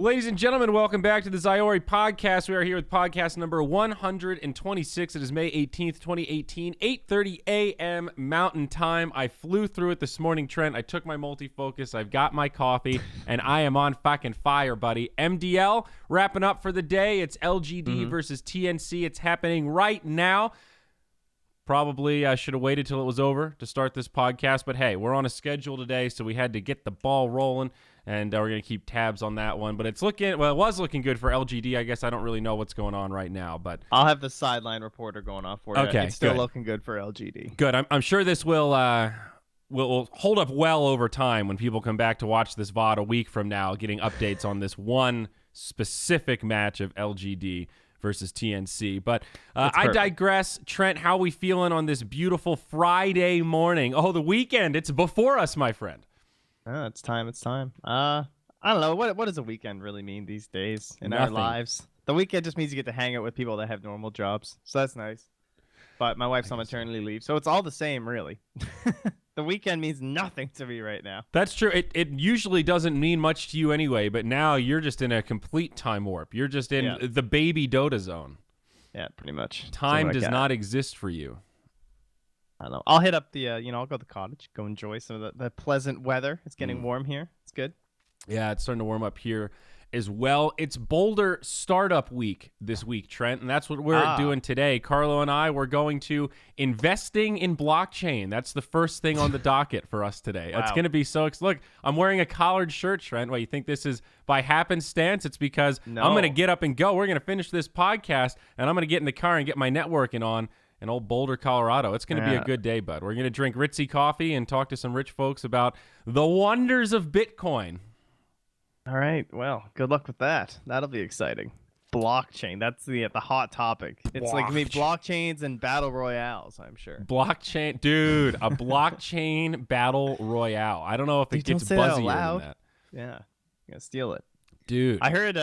Ladies and gentlemen, welcome back to the Zyori podcast. We are here with podcast number 126. It is May 18th, 2018, 8:30 a.m. Mountain Time. I flew through it this morning, Trent. I took my multifocus. I've got my coffee, and I am on fucking fire, buddy. MDL wrapping up for the day. It's LGD versus TNC. It's happening right now. Probably I should have waited till it was over to start this podcast, but hey, we're on a schedule today, so we had to get the ball rolling. And we're going to keep tabs on that one. But it's looking, well, it was looking good for LGD. I guess I don't really know what's going on right now. But I'll have the sideline reporter going off for you. Okay, it's still good. looking good for LGD. Good. I'm sure this will hold up well over time when people come back to watch this VOD a week from now, getting updates on this one specific match of LGD versus TNC. But I digress. Trent, how we feeling on this beautiful Friday morning? Oh, the weekend. It's before us, my friend. It's time. It's time. I don't know. What does a weekend really mean these days in our Nothing. lives? The weekend just means you get to hang out with people that have normal jobs. So that's nice. But my wife's on maternity leave, so it's all the same, really. The weekend means nothing to me right now. That's true. It usually doesn't mean much to you anyway, but now you're just in a complete time warp. You're just in the baby Dota zone. Yeah, pretty much. Time does not exist for you. I don't know. I'll hit up the, I'll go to the cottage, go enjoy some of the pleasant weather. It's getting warm here. It's good. Yeah, it's starting to warm up here as well. It's Boulder Startup Week this week, Trent, and that's what we're doing today. Carlo and I, we're going to investing in blockchain. That's the first thing on the docket for us today. Wow. It's going to be so look, I'm wearing a collared shirt, Trent. What, you think this is by happenstance? It's because I'm going to get up and go. We're going to finish this podcast, and I'm going to get in the car and get my networking on in old Boulder, Colorado. It's going to be a good day, bud. We're going to drink ritzy coffee and talk to some rich folks about the wonders of Bitcoin. All right. Well, good luck with that. That'll be exciting. Blockchain. That's the hot topic. It's like me blockchains and battle royales, I'm sure. Blockchain. Dude, a blockchain battle royale. I don't know if it gets buzzier than that. Yeah. I'm going to steal it. Dude. I heard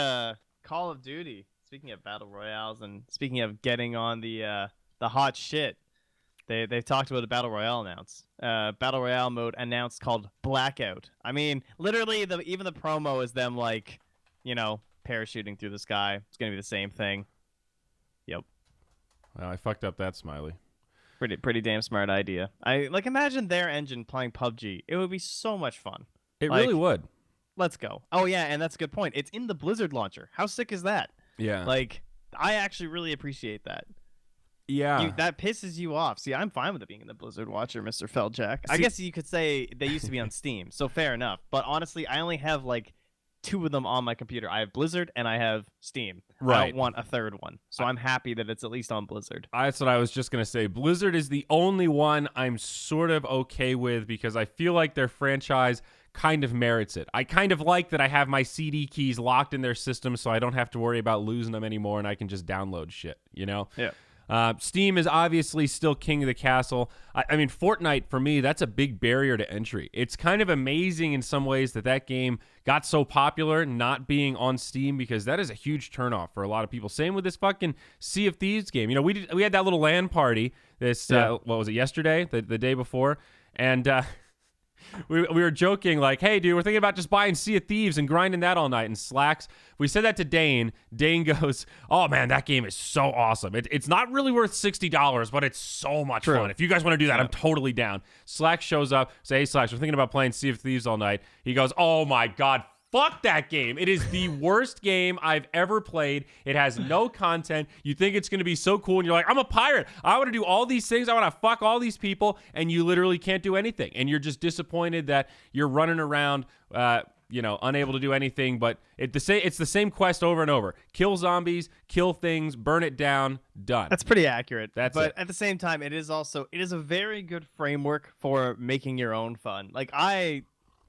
Call of Duty, speaking of battle royales and speaking of getting on the hot shit, they've talked about a battle royale battle royale mode announced called Blackout. I mean, literally, even the promo is them like, parachuting through the sky. It's gonna be the same thing. Yep. Well, I fucked up that smiley. Pretty damn smart idea. Imagine their engine playing PUBG. It would be so much fun. It really would. Let's go. Oh yeah, and that's a good point. It's in the Blizzard launcher. How sick is that? Yeah. I actually really appreciate that. Yeah. That pisses you off. See, I'm fine with it being in the Blizzard Watcher, Mr. Feldjack. I guess you could say they used to be on Steam, so fair enough. But honestly, I only have two of them on my computer. I have Blizzard and I have Steam. Right. I don't want a third one. So I'm happy that it's at least on Blizzard. That's what I was just going to say. Blizzard is the only one I'm sort of okay with because I feel like their franchise kind of merits it. I kind of like that I have my CD keys locked in their system so I don't have to worry about losing them anymore and I can just download shit, Yeah. Steam is obviously still king of the castle. I mean, Fortnite, for me, that's a big barrier to entry. It's kind of amazing in some ways that game got so popular not being on Steam because that is a huge turnoff for a lot of people. Same with this fucking Sea of Thieves game. We had that little LAN party what was it, yesterday? The day before? And we were joking like, hey, dude, we're thinking about just buying Sea of Thieves and grinding that all night and slacks. We said that to Dane. Dane goes, oh, man, that game is so awesome. It's not really worth $60, but it's so much fun. If you guys want to do that, I'm totally down. Slacks shows up. Say, hey, Slacks, we're thinking about playing Sea of Thieves all night. He goes, oh, my God. Fuck that game. It is the worst game I've ever played. It has no content. You think it's going to be so cool, and you're like, I'm a pirate. I want to do all these things. I want to fuck all these people, and you literally can't do anything. And you're just disappointed that you're running around, unable to do anything. But it's the same quest over and over. Kill zombies, kill things, burn it down, done. That's pretty accurate. But at the same time, it is a very good framework for making your own fun.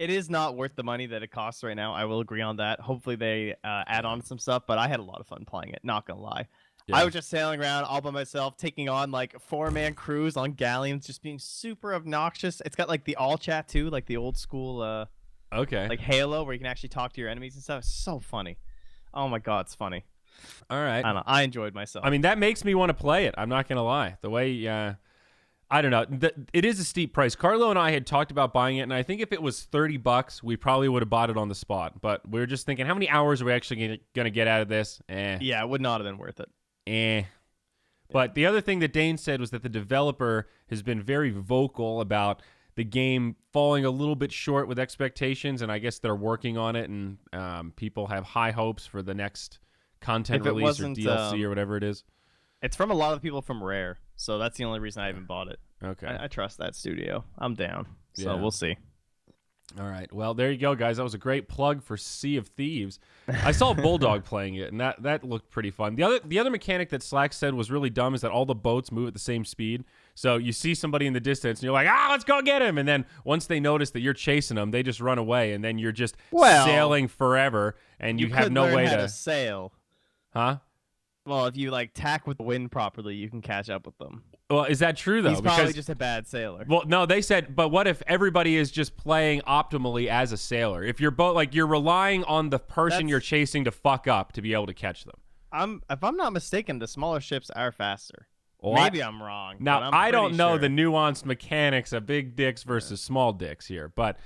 It is not worth the money that it costs right now. I will agree on that. Hopefully they add on some stuff, but I had a lot of fun playing it, not gonna lie. Yeah. I was just sailing around all by myself, taking on 4-man crews on galleons, just being super obnoxious. It's got the all chat too, the old school Halo, where you can actually talk to your enemies and stuff. It's so funny. Oh my God, it's funny. All right. I don't know. I enjoyed myself. I mean, that makes me want to play it. I'm not gonna lie. The way I don't know. It is a steep price. Carlo and I had talked about buying it, and I think if it was $30, we probably would have bought it on the spot. But we were just thinking, how many hours are we actually going to get out of this? Yeah, it would not have been worth it. But the other thing that Dane said was that the developer has been very vocal about the game falling a little bit short with expectations, and I guess they're working on it, and people have high hopes for the next content release or DLC or whatever it is. It's from a lot of people from Rare, so that's the only reason I haven't bought it. Okay. I trust that studio. I'm down. So we'll see. All right. Well, there you go, guys. That was a great plug for Sea of Thieves. I saw Bulldog playing it, and that looked pretty fun. The other mechanic that Slack said was really dumb is that all the boats move at the same speed. So you see somebody in the distance, and you're like, let's go get him. And then once they notice that you're chasing them, they just run away, and then you're just sailing forever, and you have no way to sail. Huh? Well, if you tack with the wind properly, you can catch up with them. Well, is that true, though? He's probably just a bad sailor. Well, no, they said, but what if everybody is just playing optimally as a sailor? If you're both, you're relying on the person you're chasing to fuck up to be able to catch them. If I'm not mistaken, the smaller ships are faster. Well, Maybe I'm wrong. Now, I don't know the nuanced mechanics of big dicks versus small dicks here, but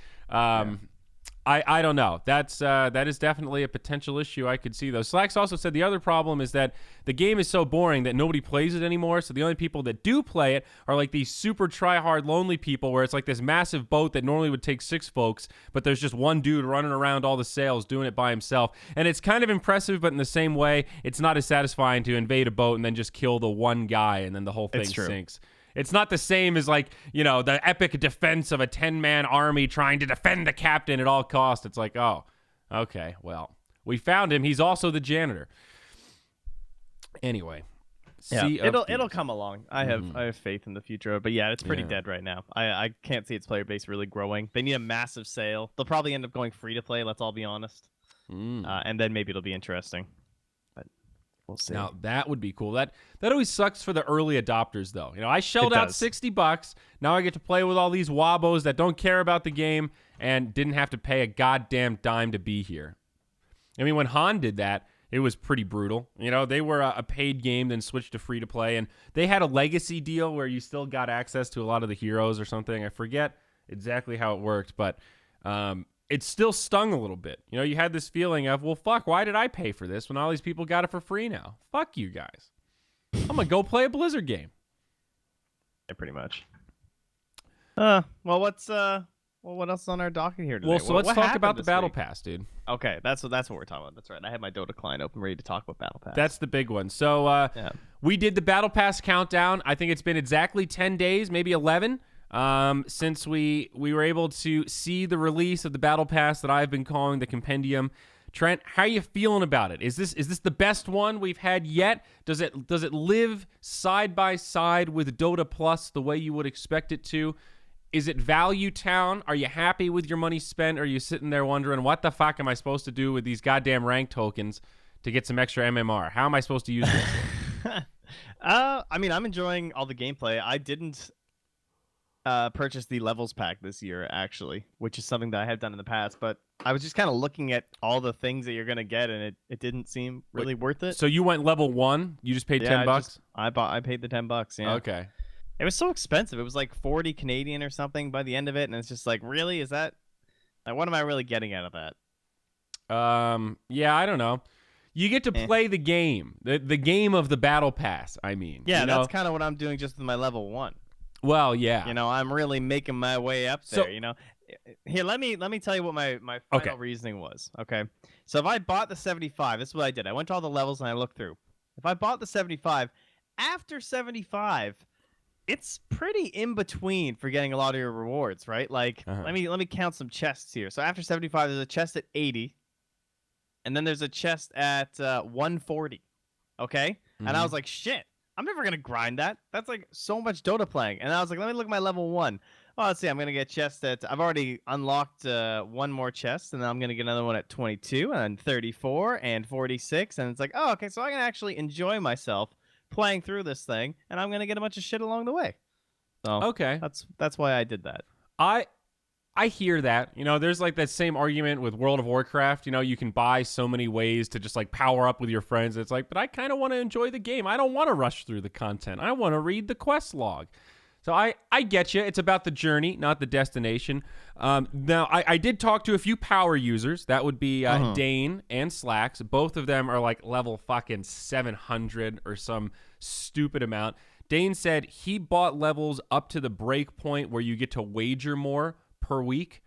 I don't know. That is definitely a potential issue I could see, though. Slacks also said the other problem is that the game is so boring that nobody plays it anymore, so the only people that do play it are these super try-hard, lonely people where it's this massive boat that normally would take 6 folks, but there's just one dude running around all the sails doing it by himself. And it's kind of impressive, but in the same way, it's not as satisfying to invade a boat and then just kill the one guy and then the whole thing sinks. It's not the same as the epic defense of a 10-man army trying to defend the captain at all costs. It's oh, okay, well, we found him. He's also the janitor. Anyway, it'll come along. I have faith in the future, but it's pretty dead right now. I can't see its player base really growing. They need a massive sale. They'll probably end up going free to play. Let's all be honest, and then maybe it'll be interesting. We'll see. Now, that would be cool. That always sucks for the early adopters, though. I shelled out $60. Now I get to play with all these wabos that don't care about the game and didn't have to pay a goddamn dime to be here. I mean, when Han did that, it was pretty brutal. They were a paid game, then switched to free-to-play, and they had a legacy deal where you still got access to a lot of the heroes or something. I forget exactly how it worked, but it still stung a little bit. You had this feeling of, well, fuck, why did I pay for this when all these people got it for free now? Fuck you guys. I'm going to go play a Blizzard game. Yeah, pretty much. Well, what else is on our docket here today? Well, so let's talk about the Battle Pass, dude. Okay, that's what we're talking about. That's right. I had my Dota client open ready to talk about Battle Pass. That's the big one. So we did the Battle Pass countdown. I think it's been exactly 10 days, maybe 11. Since we were able to see the release of the Battle Pass that I've been calling the Compendium. Trent, how are you feeling about it? Is this the best one we've had yet? Does it live side by side with Dota Plus the way you would expect it to? Is it value town? Are you happy with your money spent? Or are you sitting there wondering, what the fuck am I supposed to do with these goddamn rank tokens to get some extra MMR? How am I supposed to use this? I mean, I'm enjoying all the gameplay. I didn't purchase the levels pack this year, actually, which is something that I had done in the past, but I was just kind of looking at all the things that you're going to get, and it didn't seem really worth it. So you went level 1? You just paid $10? I paid the $10, yeah. Okay. It was so expensive. It was 40 Canadian or something by the end of it, and it's just really? Is that... what am I really getting out of that? Yeah, I don't know. You get to play the game. The game of the Battle Pass, I mean. Yeah, that's kind of what I'm doing just with my level 1. Well, yeah. I'm really making my way up there, Here, let me tell you what my final reasoning was, okay? So if I bought the 75, this is what I did. I went to all the levels and I looked through. If I bought the 75, after 75, it's pretty in between for getting a lot of your rewards, right? Let me count some chests here. So after 75, there's a chest at 80, and then there's a chest at 140, okay? Mm-hmm. And I was like, shit. I'm never going to grind that. That's so much Dota playing. And I was like, let me look at my level 1. Oh, let's see. I'm going to get chests at... I've already unlocked one more chest, and then I'm going to get another one at 22, and 34, and 46. And it's oh, okay, so I can actually enjoy myself playing through this thing, and I'm going to get a bunch of shit along the way. So okay. That's why I did that. I hear that. There's that same argument with World of Warcraft. You can buy so many ways to just power up with your friends. It's but I kind of want to enjoy the game. I don't want to rush through the content. I want to read the quest log. So I get you. It's about the journey, not the destination. Now, I did talk to a few power users. That would be Dane and Slacks. Both of them are like level fucking 700 or some stupid amount. Dane said he bought levels up to the break point where you get to wager more per week.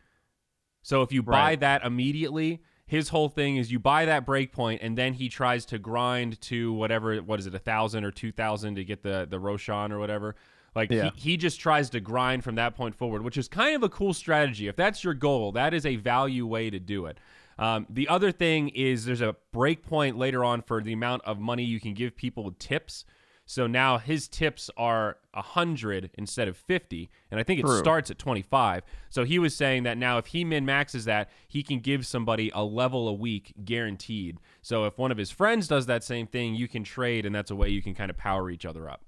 So if you buy that immediately, his whole thing is you buy that break point and then he tries to grind to whatever, what is it, 1,000 or 2,000 to get the Roshan or whatever. Like, he just tries to grind from that point forward, which is kind of a cool strategy. If that's your goal, that is a value way to do it. The other thing is there's a break point later on for the amount of money you can give people with tips. So now his tips are 100 instead of 50, and I think it starts at 25. So he was saying that now if he min-maxes that, he can give somebody a level a week guaranteed. So if one of his friends does that same thing, you can trade, and that's a way you can kind of power each other up.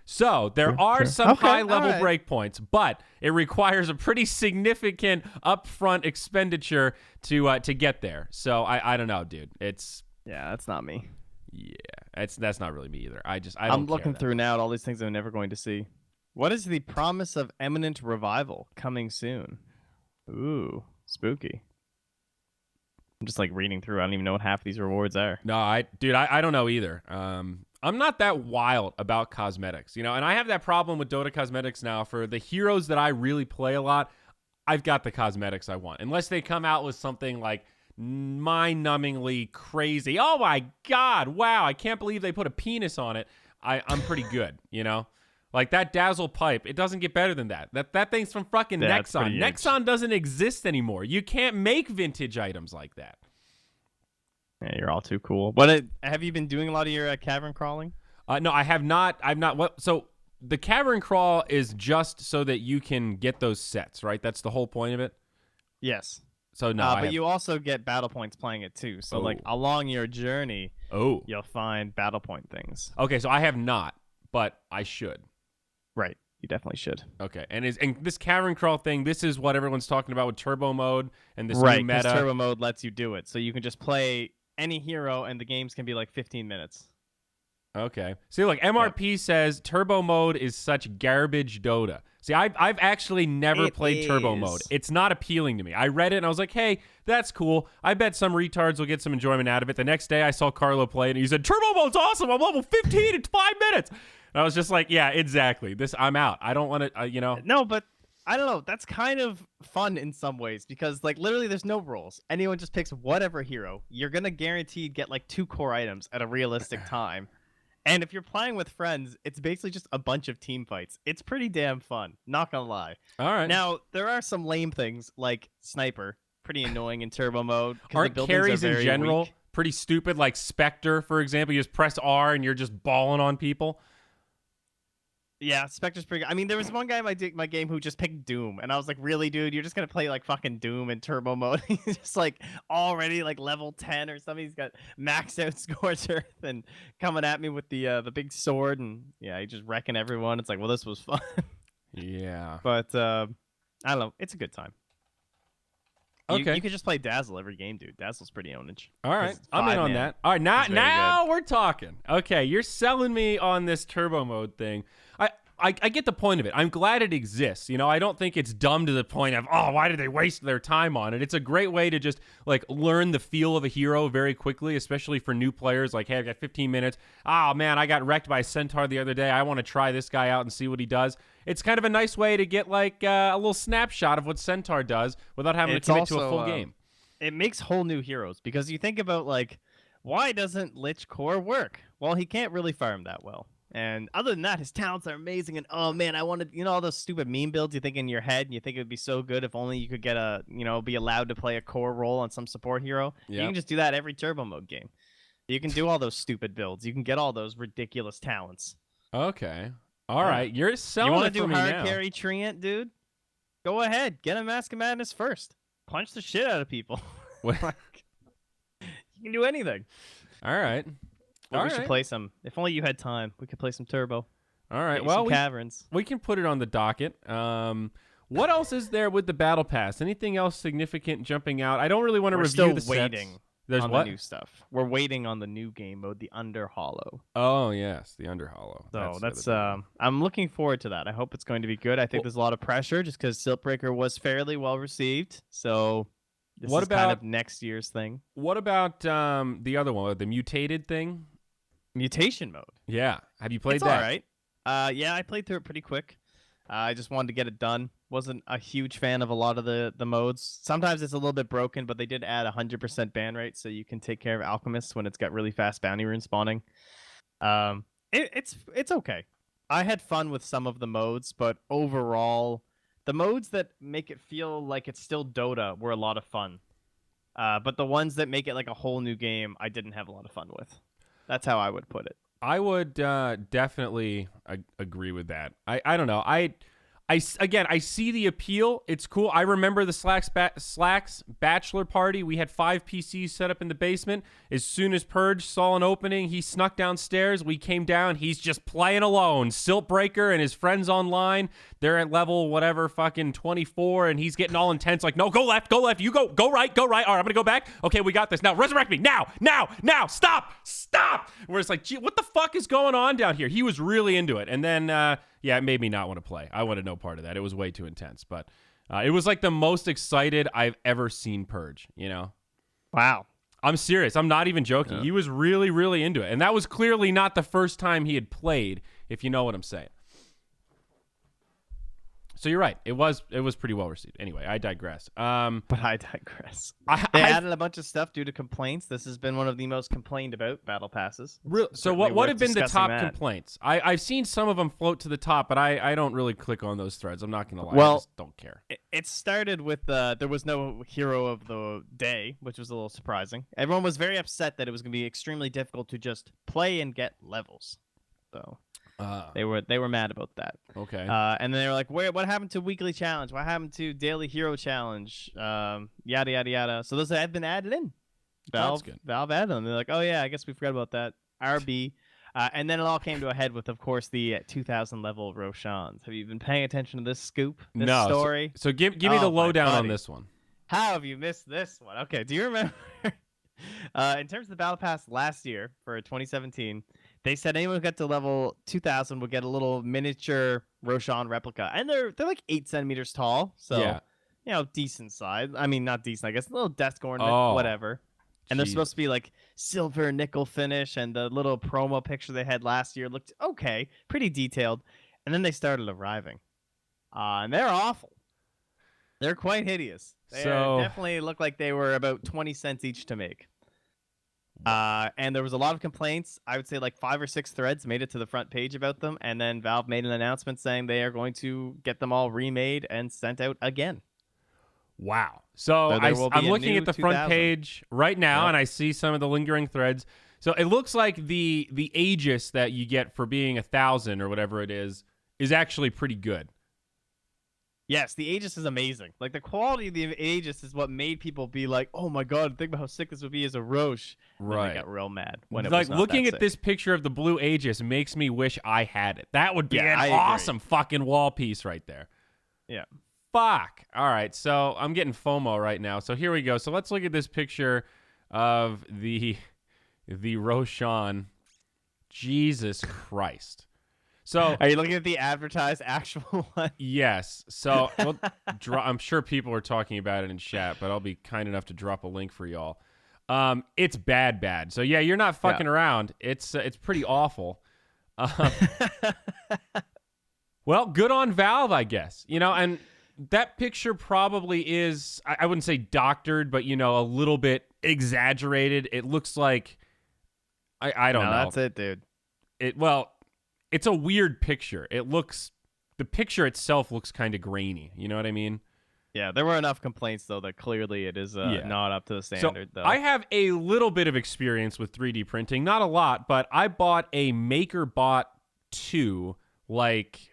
So there are some high-level breakpoints, but it requires a pretty significant upfront expenditure to get there. So I don't know, dude. That's not me. Yeah, that's not really me either. I'm looking through now at all these things I'm never going to see. What is the promise of imminent revival coming soon? Ooh, spooky. I'm just like reading through. I don't even know what half of these rewards are. No, I don't know either. I'm not that wild about cosmetics, and I have that problem with Dota cosmetics now. For the heroes that I really play a lot, I've got the cosmetics I want. Unless they come out with something like mind-numbingly crazy. Oh my god, wow, I can't believe they put a penis on it. I'm pretty good, Like that Dazzle pipe, it doesn't get better than that. That thing's from fucking Nexon. Nexon doesn't exist anymore. You can't make vintage items like that. Yeah, you're all too cool. But have you been doing a lot of your cavern crawling? No, I have not. I've not. What? So the cavern crawl is just so that you can get those sets, right? That's the whole point of it. Yes. So no, but you also get battle points playing it too. So like along your journey, you'll find battle point things. Okay, so I have not, but I should. Right, you definitely should. Okay, and this cavern crawl thing, this is what everyone's talking about with turbo mode and this new meta. Turbo mode lets you do it, so you can just play any hero and the games can be like 15 minutes. Okay. See, look, MRP says turbo mode is such garbage Dota. See, I've actually never played turbo mode. It's not appealing to me. I read it and I was like, hey, that's cool. I bet some retards will get some enjoyment out of it. The next day I saw Carlo play it and he said, turbo mode's awesome. I'm level 15 in 5 minutes. And I was just like, yeah, exactly. I'm out. I don't want to, No, but I don't know. That's kind of fun in some ways because like literally there's no rules. Anyone just picks whatever hero. You're going to guaranteed get like 2 core items at a realistic time. And if you're playing with friends, it's basically just a bunch of team fights. It's pretty damn fun, not gonna lie. All right. Now, there are some lame things like Sniper, pretty annoying in turbo mode. Aren't carries in general pretty stupid? Like Spectre, for example, you just press R and you're just balling on people. Yeah, Spectre's pretty good. I mean, there was one guy in my game who just picked Doom, and I was like, really, dude? You're just going to play, like, fucking Doom in turbo mode? He's just, like, already, like, level 10 or something. He's got maxed out Scorch Earth and coming at me with the big sword, and, yeah, he's just wrecking everyone. It's like, well, this was fun. Yeah. But, I don't know. It's a good time. Okay. You could just play Dazzle every game, dude. Dazzle's pretty ownage. All right. I'm in on that. All right. Now we're talking. Okay. You're selling me on this turbo mode thing. I get the point of it. I'm glad it exists. I don't think it's dumb to the point of, oh, why did they waste their time on it? It's a great way to just like learn the feel of a hero very quickly, especially for new players. Like, hey, I've got 15 minutes. Oh, man, I got wrecked by a Centaur the other day. I want to try this guy out and see what he does. It's kind of a nice way to get like a little snapshot of what Centaur does without having to commit to a full game. It makes whole new heroes because you think about like, why doesn't Lich Core work? Well, he can't really farm that well. And other than that, his talents are amazing. And oh man, I wanted, all those stupid meme builds you think in your head, and you think it would be so good if only you could get be allowed to play a core role on some support hero. Yep. You can just do that every turbo mode game. You can do all those stupid builds. You can get all those ridiculous talents. Okay. All right. You're selling it for me now. You want to do hard carry Treant, dude? Go ahead. Get a Mask of Madness first. Punch the shit out of people. You can do anything. All right. We should play some. If only you had time, we could play some turbo. All right. Well, caverns. We can put it on the docket. What else is there with the battle pass? Anything else significant jumping out? I don't really want to review the sets. There's on what? the new stuff. We're waiting on the new game mode, the Under Hollow. Oh yes, the Underhollow. So the that's other big one. I'm looking forward to that. I hope it's going to be good. I think Well, there's a lot of pressure just because Siltbreaker was fairly well received. So this what is kind about of next year's thing. the other one, the mutated thing? Mutation mode. Yeah, have you played It's that? all right. Yeah, I played through it pretty quick. I just wanted to get it done. Wasn't a huge fan of a lot of the modes. Sometimes it's a little bit broken, but they did add 100% ban rate, so you can take care of alchemists when it's got really fast bounty rune spawning. It's okay. I had fun with some of the modes, but overall, the modes that make it feel like it's still Dota were a lot of fun. But the ones that make it like a whole new game, I didn't have a lot of fun with. That's how I would put it. I would definitely agree with that. I don't know. Again, I see the appeal. It's cool. I remember the Slacks bachelor party. We had 5 PCs set up in the basement. As soon as Purge saw an opening, he snuck downstairs. We came down. He's just playing alone. Siltbreaker and his friends online. They're at level whatever, fucking 24, and he's getting all intense. Like, no, go left. You go right. All right, I'm gonna go back. Okay, we got this. Now resurrect me. Now. Stop. Where it's like, gee, what the fuck is going on down here? He was really into it, and then yeah, it made me not want to play. I wanted no part of that. It was way too intense. But it was like the most excited I've ever seen Purge, you know? Wow. I'm serious. I'm not even joking. Yeah. He was really, really into it. And that was clearly not the first time he had played, if you know what I'm saying. So you're right. It was pretty well received. Anyway, I digress. But I digress. I They added a bunch of stuff due to complaints. This has been one of the most complained about battle passes. So Certainly what worth have been the discussing top that. complaints? I've seen some of them float to the top, but I don't really click on those threads. I'm not going to lie. Well, I just don't care. It started with there was no hero of the day, which was a little surprising. Everyone was very upset that it was going to be extremely difficult to just play and get levels. So they were mad about that. Okay. And then they were like, what happened to weekly challenge? What happened to daily hero challenge? Yada yada yada. So those have been added in. That's good. Valve added them. They're like, oh yeah, I guess we forgot about that. RB. And then it all came to a head with, of course, the 2,000 level Roshans. Have you been paying attention to this scoop? This no. story? So give me the lowdown on this one. How have you missed this one? Okay, do you remember? In terms of the Battle Pass last year for 2017, they said anyone who got to level 2,000 would get a little miniature Roshan replica, and they're like 8 centimeters tall, so Yeah. you know, decent size. I mean, not decent, I guess, a little desk ornament, whatever. And they're supposed to be like silver nickel finish, and the little promo picture they had last year looked okay, pretty detailed. And then they started arriving, and they're awful. They're quite hideous. They definitely look like they were about 20 cents each to make. And there was a lot of complaints. I would say like 5 or 6 threads made it to the front page about them, and then Valve made an announcement saying they are going to get them all remade and sent out again. Wow. So I'm looking at the front page right now, and I see some of the lingering threads. So it looks like the Aegis that you get for being 1,000 or whatever it is actually pretty good. Yes, the Aegis is amazing. Like, the quality of the Aegis is what made people be like, oh my god, think about how sick this would be as a Roche. Right. And they got real mad when it like was not looking that at sick. this picture of the blue Aegis makes me wish I had it. That would be an I agree. awesome fucking wall piece right there. Yeah. Fuck. All right, so I'm getting FOMO right now. So here we go. So let's look at this picture of the Roshan. Jesus Christ. So are you looking at the advertised actual one? Yes. So I'm sure people are talking about it in chat, but I'll be kind enough to drop a link for y'all. It's bad. So yeah, you're not fucking around. It's pretty awful. Well, good on Valve, I guess. You know, and that picture probably is, I wouldn't say doctored, but, you know, a little bit exaggerated. It looks like, I don't know. That's it, dude. It's a weird picture. The picture itself looks kind of grainy. You know what I mean? Yeah, there were enough complaints, though, that clearly it is not up to the standard, though. I have a little bit of experience with 3D printing. Not a lot, but I bought a MakerBot 2 like,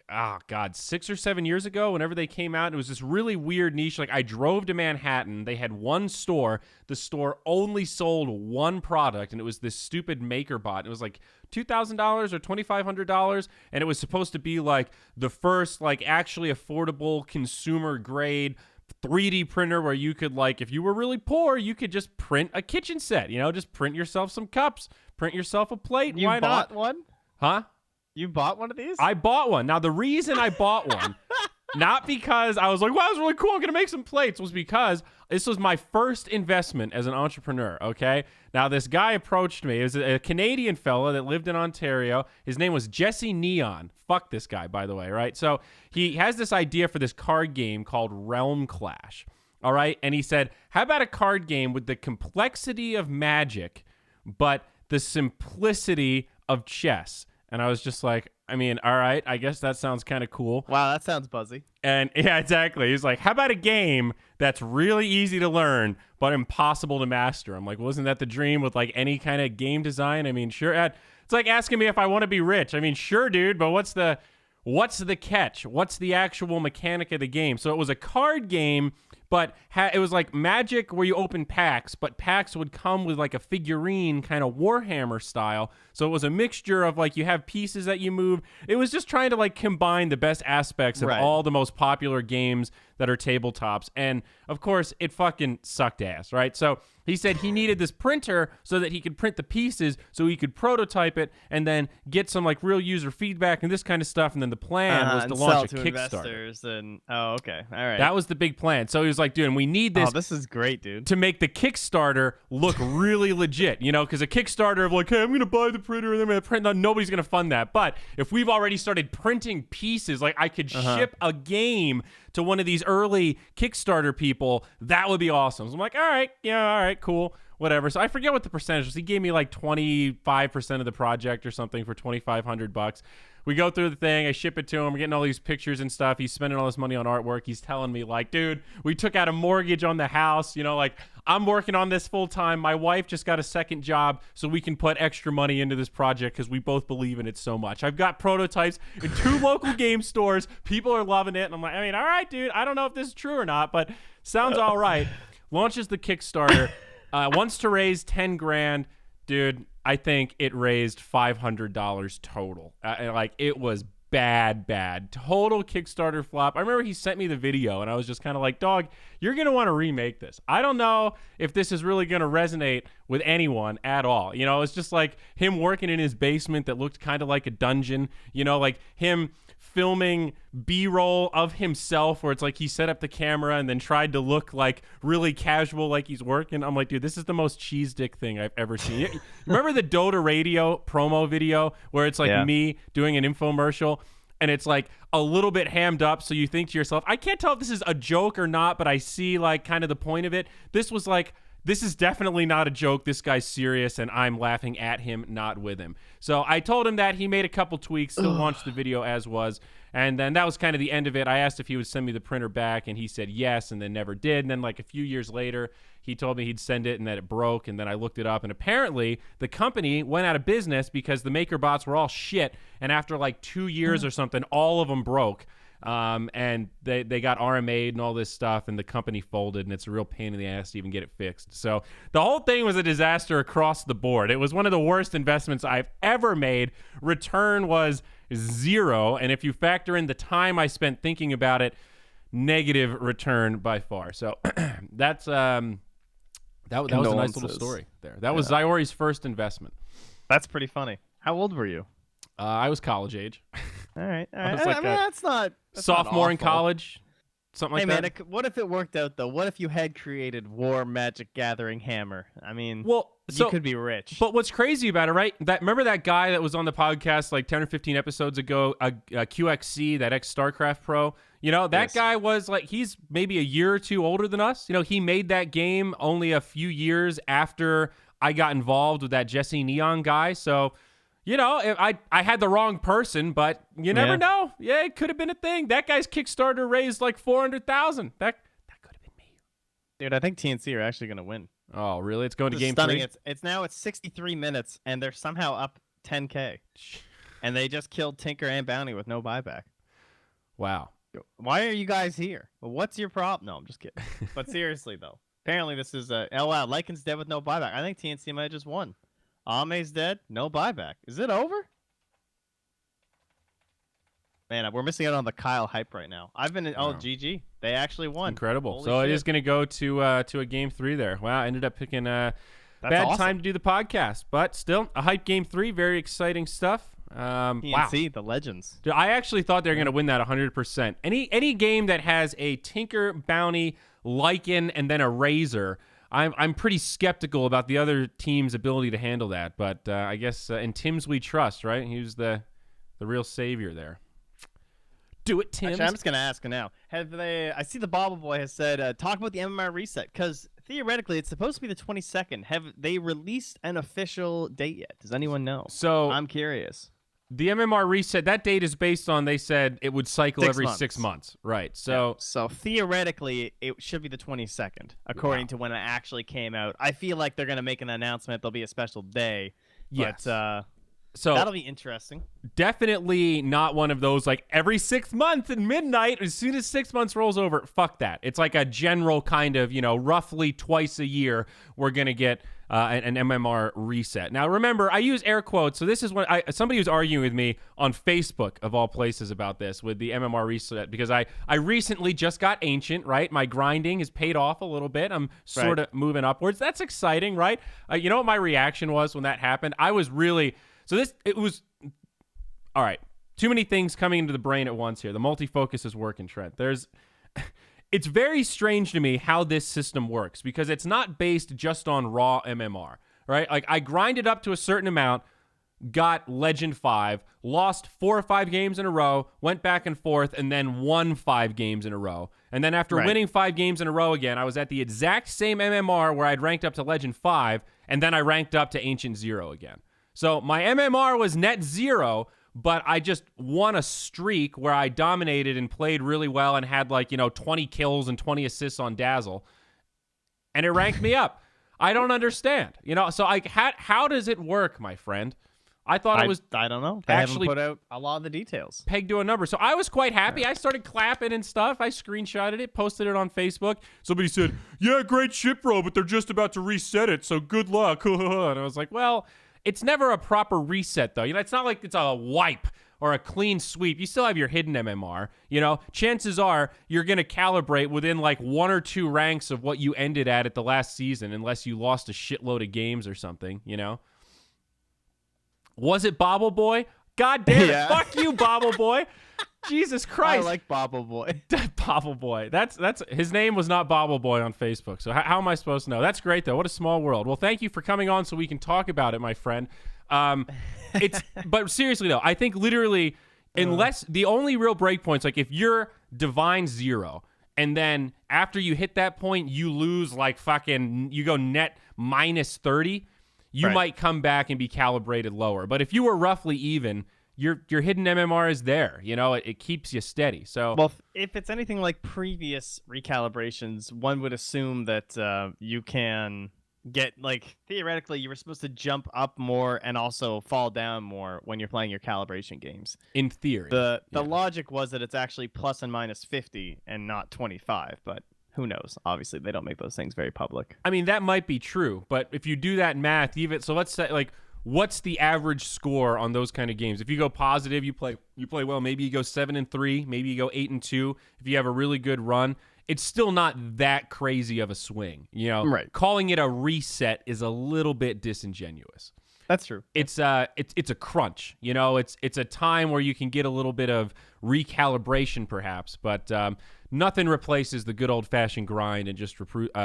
6 or 7 years ago, whenever they came out. It was this really weird niche. Like, I drove to Manhattan. They had one store. The store only sold one product, and it was this stupid MakerBot. It was like $2,000 or $2,500, and it was supposed to be like the first, like, actually affordable consumer grade 3D printer where you could, like, if you were really poor, you could just print a kitchen set, just print yourself some cups, print yourself a plate. You Why not? bought one? Huh? You bought one of these? I bought one. Now, the reason I bought one, not because I was like, wow, it's really cool, I'm going to make some plates, was because this was my first investment as an entrepreneur, okay? Now, this guy approached me. It was a Canadian fella that lived in Ontario. His name was Jesse Neon. Fuck this guy, by the way, right? So he has this idea for this card game called Realm Clash, all right? And he said, how about a card game with the complexity of Magic, but the simplicity of chess? And I was just like, I mean, all right, I guess that sounds kind of cool. Wow, that sounds buzzy. And yeah, exactly. He's like, how about a game that's really easy to learn, but impossible to master? I'm like, well, isn't that the dream with like any kind of game design? I mean, sure. It's like asking me if I want to be rich. I mean, sure, dude, but what's the catch? What's the actual mechanic of the game? So it was a card game, but it was like Magic where you open packs, but packs would come with like a figurine kind of Warhammer style. So it was a mixture of like you have pieces that you move. It was just trying to like combine the best aspects of all the most popular games that are tabletops. And of course, it fucking sucked ass, right? So he said he needed this printer so that he could print the pieces so he could prototype it and then get some like real user feedback and this kind of stuff. And then the plan was to launch a Kickstarter. Investors and okay, all right. That was the big plan. So he was like, dude, and we need this. Oh, this is great, dude. To make the Kickstarter look really legit, because a Kickstarter of like, hey, I'm going to buy the printer and then I'm going to print. Nobody's going to fund that. But if we've already started printing pieces, like I could ship a game to one of these early Kickstarter people, that would be awesome. So I'm like, all right, cool, whatever. So I forget what the percentage was. He gave me like 25% of the project or something for $2,500. We go through the thing. I ship it to him. We're getting all these pictures and stuff. He's spending all this money on artwork. He's telling me like, dude, we took out a mortgage on the house. Like I'm working on this full time. My wife just got a second job so we can put extra money into this project because we both believe in it so much. I've got prototypes in 2 local game stores. People are loving it. And I'm like, I mean, all right, dude, I don't know if this is true or not, but sounds all right. Launches the Kickstarter. Wants to raise 10 grand. Dude, I think it raised $500 total. Like it was bad. Total Kickstarter flop. I remember he sent me the video and I was just kind of like, dog, you're going to want to remake this. I don't know if this is really going to resonate with anyone at all. It's just like him working in his basement that looked kind of like a dungeon, like him filming B-roll of himself where it's like he set up the camera and then tried to look like really casual like he's working. I'm like, dude, this is the most cheese dick thing I've ever seen. Remember the Dota Radio promo video where it's like me doing an infomercial and it's like a little bit hammed up, so you think to yourself, I can't tell if this is a joke or not, but I see like kind of the point of it. This was like, this is definitely not a joke. This guy's serious, and I'm laughing at him, not with him. So I told him that. He made a couple tweaks, still launched the video as was, and then that was kind of the end of it. I asked if he would send me the printer back, and he said yes, and then never did. And then like a few years later, he told me he'd send it and that it broke, and then I looked it up, and apparently the company went out of business because the MakerBots were all shit, and after like 2 years or something, all of them broke. And they got RMA'd and all this stuff, and the company folded, and it's a real pain in the ass to even get it fixed. So the whole thing was a disaster across the board. It was one of the worst investments I've ever made. Return was 0, and if you factor in the time I spent thinking about it, negative return by far. So that's that was a nice little story there. That was Zyori's first investment. That's pretty funny. How old were you? I was college age. All right. I was like mean, that's not sophomore in awful. college, something like that. Hey, man, what if it worked out, though? What if you had created War Magic Gathering Hammer? I mean, you could be rich. But what's crazy about it, right? Remember that guy that was on the podcast like 10 or 15 episodes ago, QXC, that ex-StarCraft pro? That guy was like, he's maybe a year or two older than us. He made that game only a few years after I got involved with that Jesse Neon guy. So... I had the wrong person, but you never know. Yeah, it could have been a thing. That guy's Kickstarter raised like $400,000. That could have been me. Dude, I think TNC are actually going to win. Oh, really? It's going to game stunning. 3? It's 63 minutes, and they're somehow up 10K. And they just killed Tinker and Bounty with no buyback. Wow. Why are you guys here? What's your problem? No, I'm just kidding. But seriously, though. Apparently, this is wow, Lycan's dead with no buyback. I think TNC might have just won. Ame's dead, no buyback. Is it over? Man, we're missing out on the Kyle hype right now. I've been in. Oh, Wow. GG. They actually won. Incredible. Holy So it shit. is going to go to a game 3 there. Wow, I ended up picking a That's bad awesome. time to do the podcast, but still a hype game 3. Very exciting stuff. Wow. PNC, the legends. Dude, I actually thought they were going to win that 100%. Any game that has a Tinker, Bounty, Lycan, and then a Razor, I'm pretty skeptical about the other team's ability to handle that. But I guess in Tim's we trust, right? He was the real savior there. Do it, Tim. Actually, I'm just gonna ask now. Have they? I see the Bobble Boy has said talk about the MMR reset because theoretically it's supposed to be the 22nd. Have they released an official date yet? Does anyone know? So I'm curious. the MMR reset, that date is based on, they said it would cycle 6 every months. 6 months. Right. So So theoretically, it should be the 22nd, according to when it actually came out. I feel like they're gonna make an announcement. There'll be a special day. yes. But, So that'll be interesting. definitely not one of those like every 6 months at midnight, as soon as 6 months rolls over, fuck that. It's like a general kind of, roughly twice a year, we're going to get an MMR reset. Now, remember, I use air quotes. So this is when somebody was arguing with me on Facebook, of all places, about this with the MMR reset, because I recently just got Ancient, right? My grinding has paid off a little bit. I'm sort of moving upwards. That's exciting, right? You know what my reaction was when that happened? I was really... So it was, all right, too many things coming into the brain at once here. The multifocus is working, Trent. It's very strange to me how this system works because it's not based just on raw MMR, right? Like I grinded up to a certain amount, got Legend 5, lost 4 or 5 games in a row, went back and forth, and then won 5 games in a row. And then after winning 5 games in a row again, I was at the exact same MMR where I'd ranked up to Legend 5, and then I ranked up to Ancient 0 again. So my MMR was net 0, but I just won a streak where I dominated and played really well and had 20 kills and 20 assists on Dazzle. And it ranked me up. I don't understand. So how does it work, my friend? I thought it was... I don't know. They actually haven't put out a lot of the details. Pegged to a number. So I was quite happy. I started clapping and stuff. I screenshotted it, posted it on Facebook. Somebody said, yeah, great ship, bro, but they're just about to reset it, so good luck. And I was like, well... It's never a proper reset, though. It's not like it's a wipe or a clean sweep. You still have your hidden MMR. Chances are you're going to calibrate within 1 or 2 ranks of what you ended at the last season, unless you lost a shitload of games or something, Was it Bobble Boy? God damn it. Fuck you, Bobble Boy. Jesus Christ. I like Bobble Boy. Bobble Boy. That's his name was not Bobble Boy on Facebook. So how am I supposed to know? That's great though. What a small world. Well, thank you for coming on so we can talk about it, my friend. But seriously though, I think literally unless the only real breakpoints, like if you're Divine 0 and then after you hit that point you lose you go net minus 30, you might come back and be calibrated lower. But if you were roughly even, your hidden MMR is there. It keeps you steady. So, well, if it's anything like previous recalibrations, one would assume that you can get theoretically you were supposed to jump up more and also fall down more when you're playing your calibration games. In theory, the logic was that it's actually plus and minus 50 and not 25, but who knows? Obviously, they don't make those things very public. I mean, that might be true, but if you do that math, so let's say what's the average score on those kind of games? If you go positive, you play well. Maybe you go 7-3. Maybe you go 8-2. If you have a really good run, it's still not that crazy of a swing. Right. Calling it a reset is a little bit disingenuous. That's true. It's a crunch. It's a time where you can get a little bit of recalibration, perhaps, but nothing replaces the good old-fashioned grind and just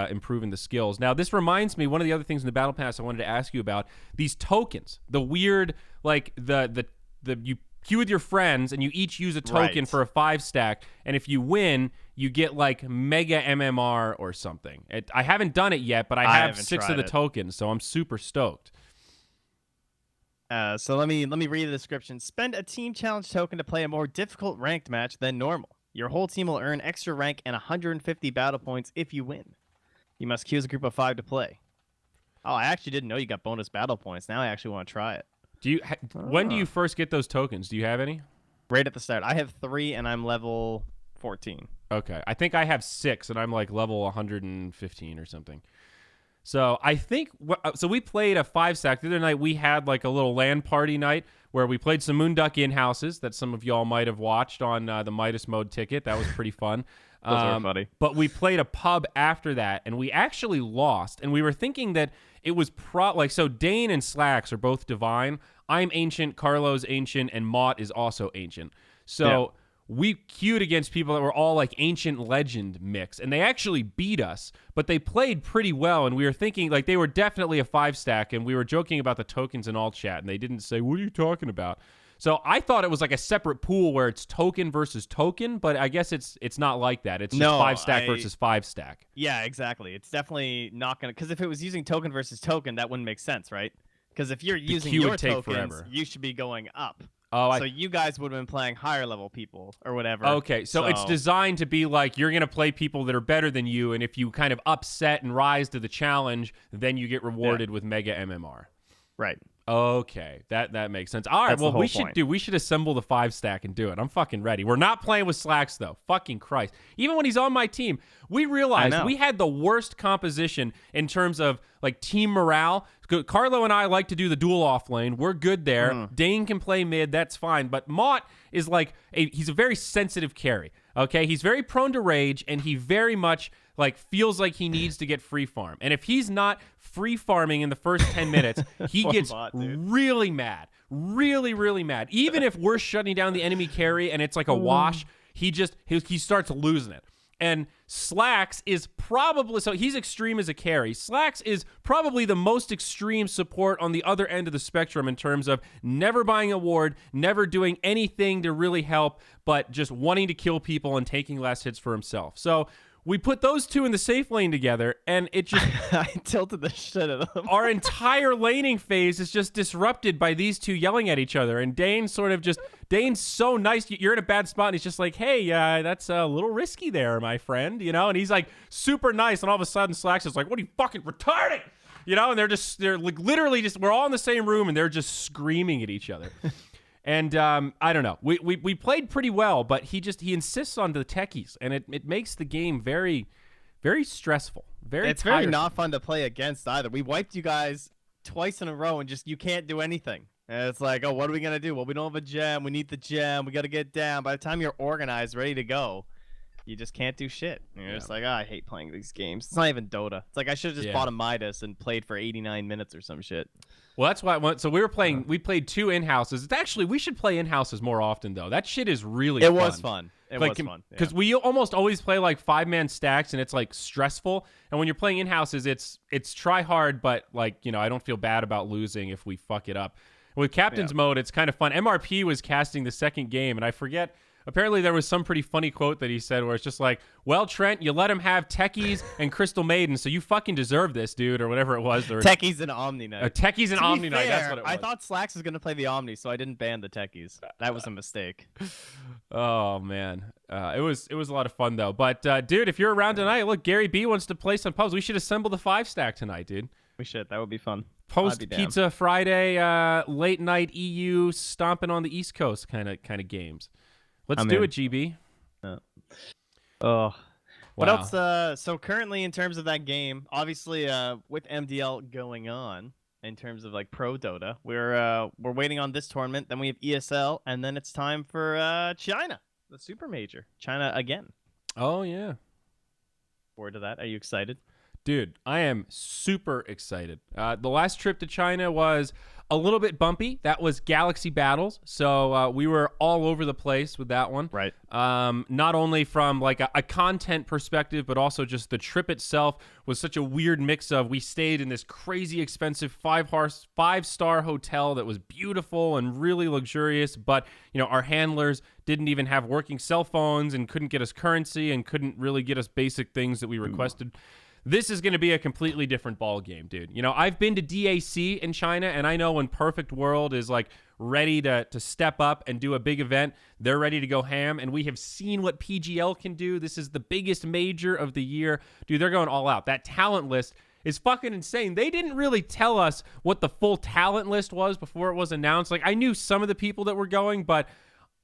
improving the skills. Now, this reminds me, one of the other things in the Battle Pass I wanted to ask you about, these tokens, the weird, you queue with your friends and you each use a token for a 5-stack, and if you win, you get mega MMR or something. I haven't done it yet, but I have 6 of the tokens, so I'm super stoked. So let me read the description. Spend a team challenge token to play a more difficult ranked match than normal. Your whole team will earn extra rank and 150 battle points if you win. You must queue as a group of 5 to play. Oh, I actually didn't know you got bonus battle points. Now I actually want to try it. When do you first get those tokens? Do you have any? Right at the start. I have 3 and I'm level 14. Okay. I think I have 6 and I'm level 115 or something. So I think, so we played a 5-stack. The other night we had a little LAN party night where we played some Moonduck in-houses that some of y'all might have watched on the Midas Mode ticket. That was pretty fun. Those are funny. But we played a pub after that, and we actually lost. And we were thinking that it was so Dane and Slacks are both divine. I'm ancient, Carlo's ancient, and Mott is also ancient. So we queued against people that were all like ancient legend mix, and they actually beat us, but they played pretty well. And we were thinking like they were definitely a 5-stack, and we were joking about the tokens in all chat, and they didn't say, "What are you talking about?" So I thought it was like a separate pool where it's token versus token, but I guess it's not like that. It's just 5-stack versus 5-stack. Yeah, exactly. It's definitely not going to, because if it was using token versus token, that wouldn't make sense, right? Because if you're using your tokens, forever. You should be going up. Oh, so you guys would have been playing higher level people or whatever. Okay, so it's designed to be like you're going to play people that are better than you, and if you kind of upset and rise to the challenge, then you get rewarded with Mega MMR. Right. Okay, that makes sense. All right, That's well, we should assemble the 5-stack and do it. I'm fucking ready. We're not playing with Slacks, though. Fucking Christ. Even when he's on my team, we realized we had the worst composition in terms of, like, team morale. Carlo and I like to do the duel off lane. We're good there. Dane can play mid. That's fine. But Mott is, like, he's a very sensitive carry, okay? He's very prone to rage, and he very much, like, feels like he needs to get free farm. And if he's not free farming in the first 10 minutes, he gets really mad. Really, really mad. Even if we're shutting down the enemy carry and it's like a wash, he starts losing it. And Slacks is probably, so he's extreme as a carry. Slacks is probably the most extreme support on the other end of the spectrum in terms of never buying a ward, never doing anything to really help, but just wanting to kill people and taking less hits for himself. So we put those two in the safe lane together, and it just... I tilted the shit out of them. Our entire laning phase is just disrupted by these two yelling at each other, and Dane's so nice. You're in a bad spot, and he's just like, hey, that's a little risky there, my friend, you know? And he's like super nice, and all of a sudden Slacks is like, what are you, fucking retarded? You know, and they're like literally just, we're all in the same room, and they're just screaming at each other. And I don't know. We played pretty well, but he insists on the techies, and it makes the game very, very stressful. It's very not fun to play against either. We wiped you guys twice in a row, and just you can't do anything. And it's like, oh, what are we gonna do? Well, we don't have a gem. We need the gem. We got to get down. By the time you're organized, ready to go, you just can't do shit. You're just like, oh, I hate playing these games. It's not even Dota. It's like I should have just bought a Midas and played for 89 minutes or some shit. Well, that's why I went. So we played 2 in-houses. It's actually, we should play in-houses more often, though. That shit is really fun. It was fun. Because we almost always play like 5-man stacks, and it's like stressful. And when you're playing in-houses, it's try hard, but like, you know, I don't feel bad about losing if we fuck it up. With Captain's Mode, it's kind of fun. MRP was casting the second game, and I forget. Apparently, there was some pretty funny quote that he said where it's just like, well, Trent, you let him have Techies and Crystal Maiden, so you fucking deserve this, dude, or whatever it was. Techies and Omni Knight. Techies and Omni Knight, that's what it was. I thought Slacks was going to play the Omni, so I didn't ban the Techies. That was a mistake. Oh, man. It was a lot of fun, though. But, dude, if you're around tonight, look, Gary B wants to play some pubs. We should assemble the 5-stack tonight, dude. We should. That would be fun. Post-Pizza Friday, late-night EU, stomping on the East Coast kind of games. Let's do it, GB. Oh. What else? So currently, in terms of that game, obviously, with MDL going on, in terms of like pro Dota, we're waiting on this tournament. Then we have ESL, and then it's time for China, the Super Major. China again. Oh yeah. Forward to that. Are you excited? Dude, I am super excited. The last trip to China was a little bit bumpy. That was Galaxy Battles. So we were all over the place with that one. Right. Not only from like a content perspective, but also just the trip itself was such a weird mix of, we stayed in this crazy expensive 5-star hotel that was beautiful and really luxurious. But, you know, our handlers didn't even have working cell phones and couldn't get us currency and couldn't really get us basic things that we requested. This is going to be a completely different ball game, dude. You know, I've been to DAC in China, and I know when Perfect World is like ready to step up and do a big event, they're ready to go ham, and we have seen what PGL can do. This is the biggest major of the year. Dude, they're going all out. That talent list is fucking insane. They didn't really tell us what the full talent list was before it was announced. Like, I knew some of the people that were going, but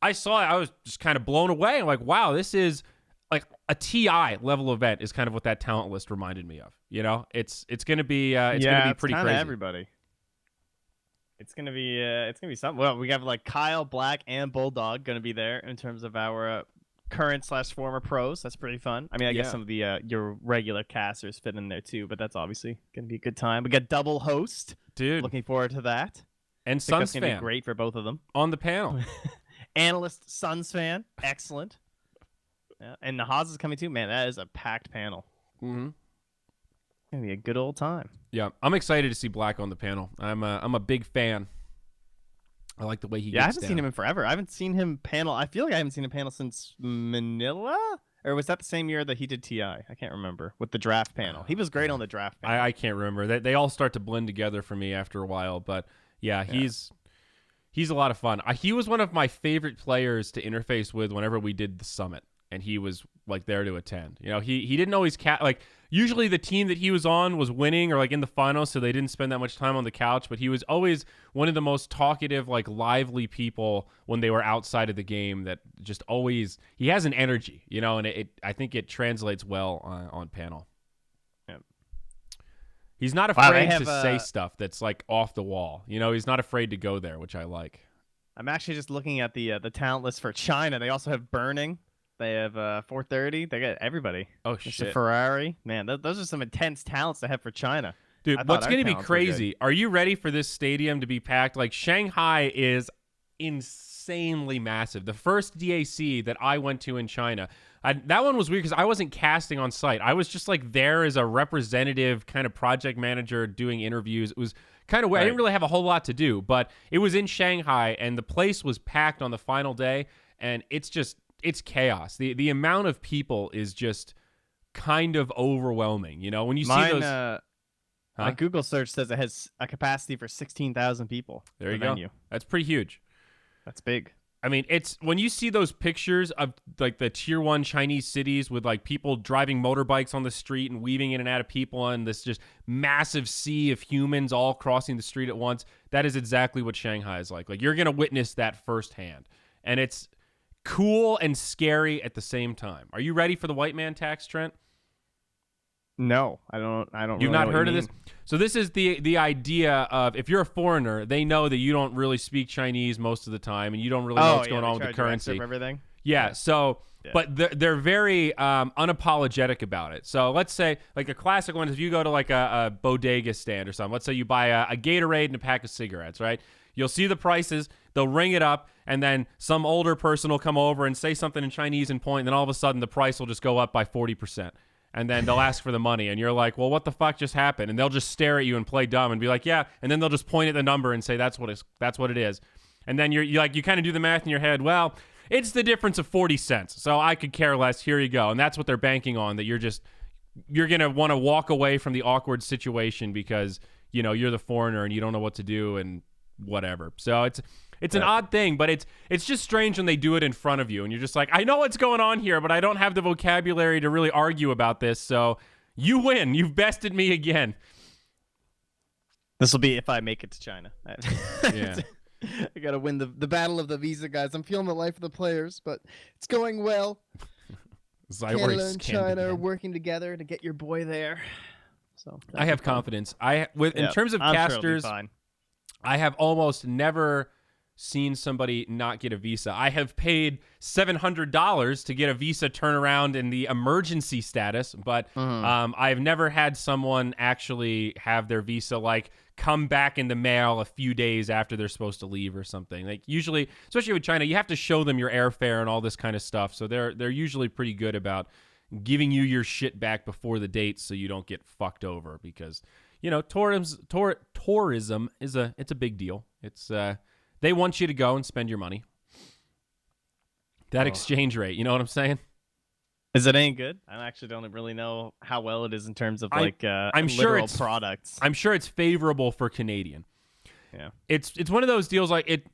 I saw it. I was just kind of blown away. I'm like, wow, this is like a TI level event is kind of what that talent list reminded me of. You know, it's going to be, it's going to be pretty crazy. Everybody. it's gonna be something. Well, we have like Kyle, Black, and Bulldog gonna be there in terms of our current / former pros. That's pretty fun. I mean, I guess Yeah. some of the your regular casters fit in there too, but that's obviously gonna be a good time. We got double host. Dude. Looking forward to that. And I think that's Suns gonna be fan great for both of them. on the panel. Analyst Suns fan, excellent. Yeah, and Nahaz is coming too. Man, that is a packed panel. Mm-hmm. Gonna be a good old time. Yeah, I'm excited to see Black on the panel. I'm a big fan. I like the way he gets I haven't down. seen him in forever. I haven't seen him panel. I feel like I haven't seen him panel since Manila, or was that the same year that he did TI? I can't remember with the draft panel. He was great on the draft panel. I can't remember. They all start to blend together for me after a while, but yeah. He's a lot of fun. He was one of my favorite players to interface with whenever we did the summit, and he was like there to attend. You know, he didn't always like usually the team that he was on was winning or like in the finals, so they didn't spend that much time on the couch, but he was always one of the most talkative, like lively people when they were outside of the game. That just always, he has an energy, you know, and I think it translates well on panel. Yeah. He's not afraid to say stuff that's like off the wall. You know, he's not afraid to go there, which I like. I'm actually just looking at the talent list for China. They also have Burning. They have 430. They got everybody. Oh, Mr. shit. Ferrari. Man, those are some intense talents to have for China. Dude, what's going to be crazy? Are you ready for this stadium to be packed? Like, Shanghai is insanely massive. The first DAC that I went to in China, that one was weird because I wasn't casting on site. I was just like there as a representative kind of project manager doing interviews. It was kind of weird. Right. I didn't really have a whole lot to do, but it was in Shanghai, and the place was packed on the final day, and it's chaos. The amount of people is just kind of overwhelming. You know, when you see those. My Google search says it has a capacity for 16,000 people. There you go. That's pretty huge. That's big. I mean, it's when you see those pictures of like the tier 1 Chinese cities with like people driving motorbikes on the street and weaving in and out of people and this just massive sea of humans all crossing the street at once. That is exactly what Shanghai is like. Like, you're going to witness that firsthand. And it's cool and scary at the same time. Are you ready for the white man tax, Trent? No, I don't. You've really not know heard what of you this? mean. So this is the idea of, if you're a foreigner, they know that you don't really speak Chinese most of the time, and you don't really know what's going on with the currency. Everything. Yeah. So, but they're very unapologetic about it. So let's say, like a classic one is if you go to like a bodega stand or something. Let's say you buy a Gatorade and a pack of cigarettes, right? You'll see the prices. They'll ring it up, and then some older person will come over and say something in Chinese and point, and then all of a sudden the price will just go up by 40%. And then they'll ask for the money, and you're like, well, what the fuck just happened? And they'll just stare at you and play dumb and be like, yeah. And then they'll just point at the number and say, that's what it is. And then you kind of do the math in your head. Well, it's the difference of 40 cents. So I could care less. Here you go. And that's what they're banking on, that you're going to want to walk away from the awkward situation because, you know, you're the foreigner and you don't know what to do and whatever. So it's an odd thing, but it's just strange when they do it in front of you and you're just like, I know what's going on here, but I don't have the vocabulary to really argue about this. So you win. You've bested me again. This will be if I make it to China. Yeah. I gotta win the battle of the visa, guys. I'm feeling the life of the players, but it's going well. Canada and China are working together to get your boy there. So I have confidence. In terms of casters, sure I have almost never seen somebody not get a visa. I have paid $700 to get a visa turnaround in the emergency status, but I've never had someone actually have their visa like come back in the mail a few days after they're supposed to leave or something. Like usually, especially with China, you have to show them your airfare and all this kind of stuff. So they're usually pretty good about giving you your shit back before the date so you don't get fucked over because, you know, tourism is a big deal. It's they want you to go and spend your money. That exchange rate, you know what I'm saying? Is it any good? I actually don't really know how well it is in terms of I'm sure literal products. I'm sure it's favorable for Canadian. Yeah, it's one of those deals like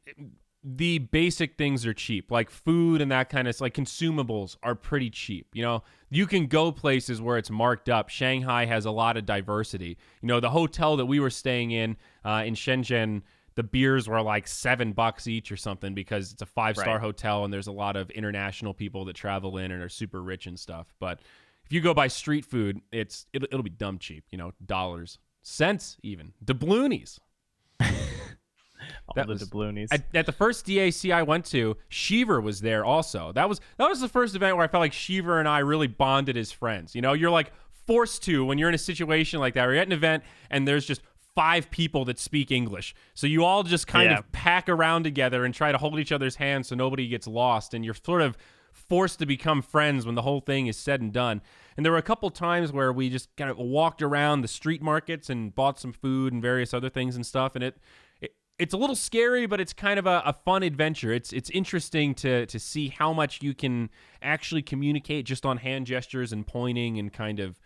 the basic things are cheap, like food and that kind of like consumables are pretty cheap. You know, you can go places where it's marked up. Shanghai has a lot of diversity. You know, the hotel that we were staying in Shenzhen, the beers were like $7 each or something because it's a 5-star hotel and there's a lot of international people that travel in and are super rich and stuff. But if you go buy street food, it'll be dumb cheap, you know, dollars, cents even, doubloonies. All the doubloonies. At the first DAC I went to, Sheever was there also. That was the first event where I felt like Sheever and I really bonded as friends. You know, you're like forced to when you're in a situation like that, where you're at an event and there's just 5 people that speak English. So you all just kind of pack around together and try to hold each other's hands so nobody gets lost. And you're sort of forced to become friends when the whole thing is said and done. And there were a couple times where we just kind of walked around the street markets and bought some food and various other things and stuff. And it's a little scary, but it's kind of a fun adventure. It's interesting to see how much you can actually communicate just on hand gestures and pointing and kind of,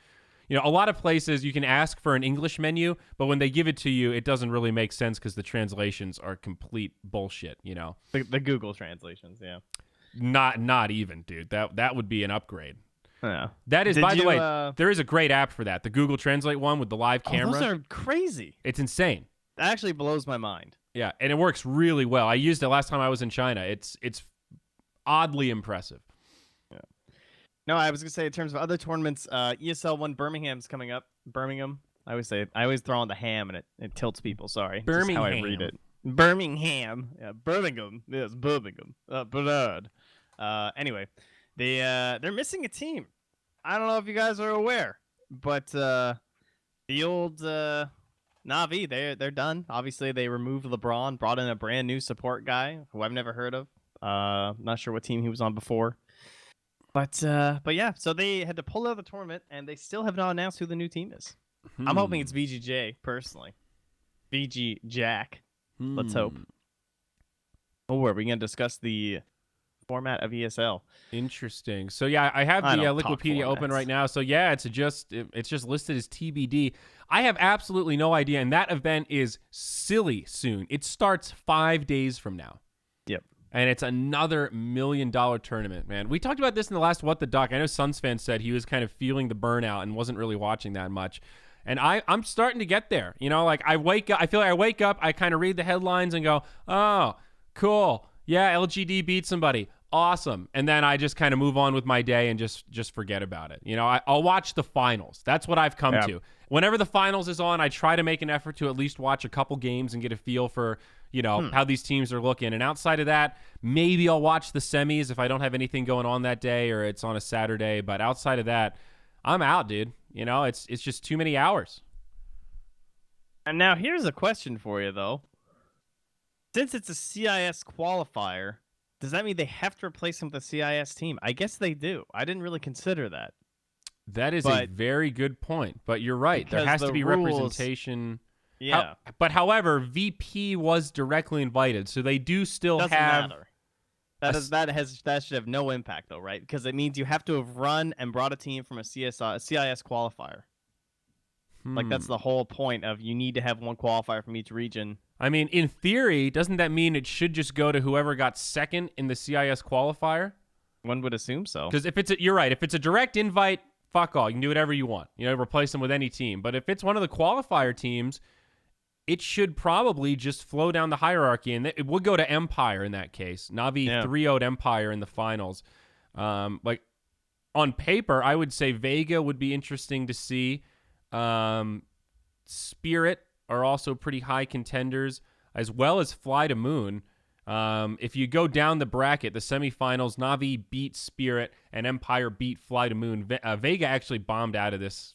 you know, a lot of places you can ask for an English menu, but when they give it to you, it doesn't really make sense because the translations are complete bullshit, you know. The Google translations, yeah. Not even, dude. That would be an upgrade. Yeah. That is, by the way, there is a great app for that. The Google Translate one with the live camera. Those are crazy. It's insane. That actually blows my mind. Yeah, and it works really well. I used it last time I was in China. It's oddly impressive. Yeah. No, I was gonna say in terms of other tournaments, ESL 1 Birmingham's coming up. Birmingham. I always throw on the ham and it tilts people. Sorry, Birmingham. Just how I read it. Birmingham. Yeah, Birmingham. Yes, Birmingham. Blood. Anyway, they're missing a team. I don't know if you guys are aware, but the old Na'Vi, they're done. Obviously, they removed LeBron, brought in a brand new support guy who I've never heard of. Not sure what team he was on before. But yeah, so they had to pull out of the tournament, and they still have not announced who the new team is. I'm hoping it's VGJ, personally. VG Jack. Let's hope. Oh, are we going to discuss the format of ESL? Interesting. So yeah, I have the Wikipedia open right now. So yeah, it's just listed as TBD. I have absolutely no idea, and that event is silly soon. It starts 5 days from now. Yep. And it's another $1 million tournament, man. We talked about this in the last What the Duck. I know Suns fan said he was kind of feeling the burnout and wasn't really watching that much. And I'm starting to get there. You know, like I feel like I wake up, I kind of read the headlines and go, oh, cool. Yeah, LGD beat somebody. Awesome. And then I just kind of move on with my day and just forget about it. You know, I'll watch the finals. That's what I've come to. Whenever the finals is on, I try to make an effort to at least watch a couple games and get a feel for, you know, how these teams are looking. And outside of that, maybe I'll watch the semis if I don't have anything going on that day or it's on a Saturday. But outside of that, I'm out, dude. You know, it's just too many hours. And now here's a question for you, though. Since it's a CIS qualifier, does that mean they have to replace him with a CIS team? I guess they do. I didn't really consider that. That is a very good point. But you're right. There has to be representation. Yeah. But however, VP was directly invited, so they do still Doesn't have. Matter. That should have no impact though, right? Because it means you have to have run and brought a team from a CIS qualifier. Like that's the whole point of you need to have one qualifier from each region. I mean, in theory, doesn't that mean it should just go to whoever got second in the CIS qualifier? One would assume so. Because you're right. If it's a direct invite, fuck all. You can do whatever you want. You know, replace them with any team. But if it's one of the qualifier teams, it should probably just flow down the hierarchy, and it would go to Empire in that case. Na'Vi 3-0'd Empire in the finals. Like on paper, I would say Vega would be interesting to see. Spirit are also pretty high contenders, as well as Fly to Moon. If you go down the bracket, the semifinals, Na'Vi beat Spirit and Empire beat Fly to Moon. Vega actually bombed out of this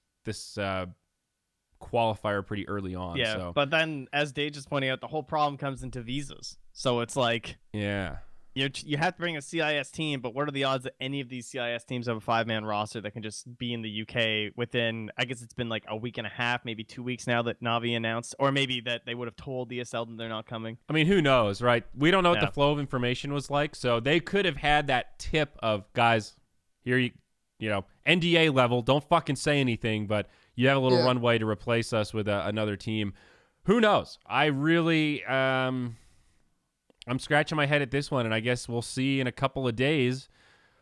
qualifier pretty early on. Yeah, so. But then, as Dave just pointing out, the whole problem comes into visas. So it's like, you have to bring a CIS team, but what are the odds that any of these CIS teams have a 5-man roster that can just be in the UK within, I guess it's been like a week and a half, maybe 2 weeks now that Na'Vi announced, or maybe that they would have told ESL that they're not coming. I mean, who knows, right? We don't know what the flow of information was like, so they could have had that tip of, guys, here you know, NDA level, don't fucking say anything, but you have a little runway to replace us with another team. Who knows? I really, I'm scratching my head at this one, and I guess we'll see in a couple of days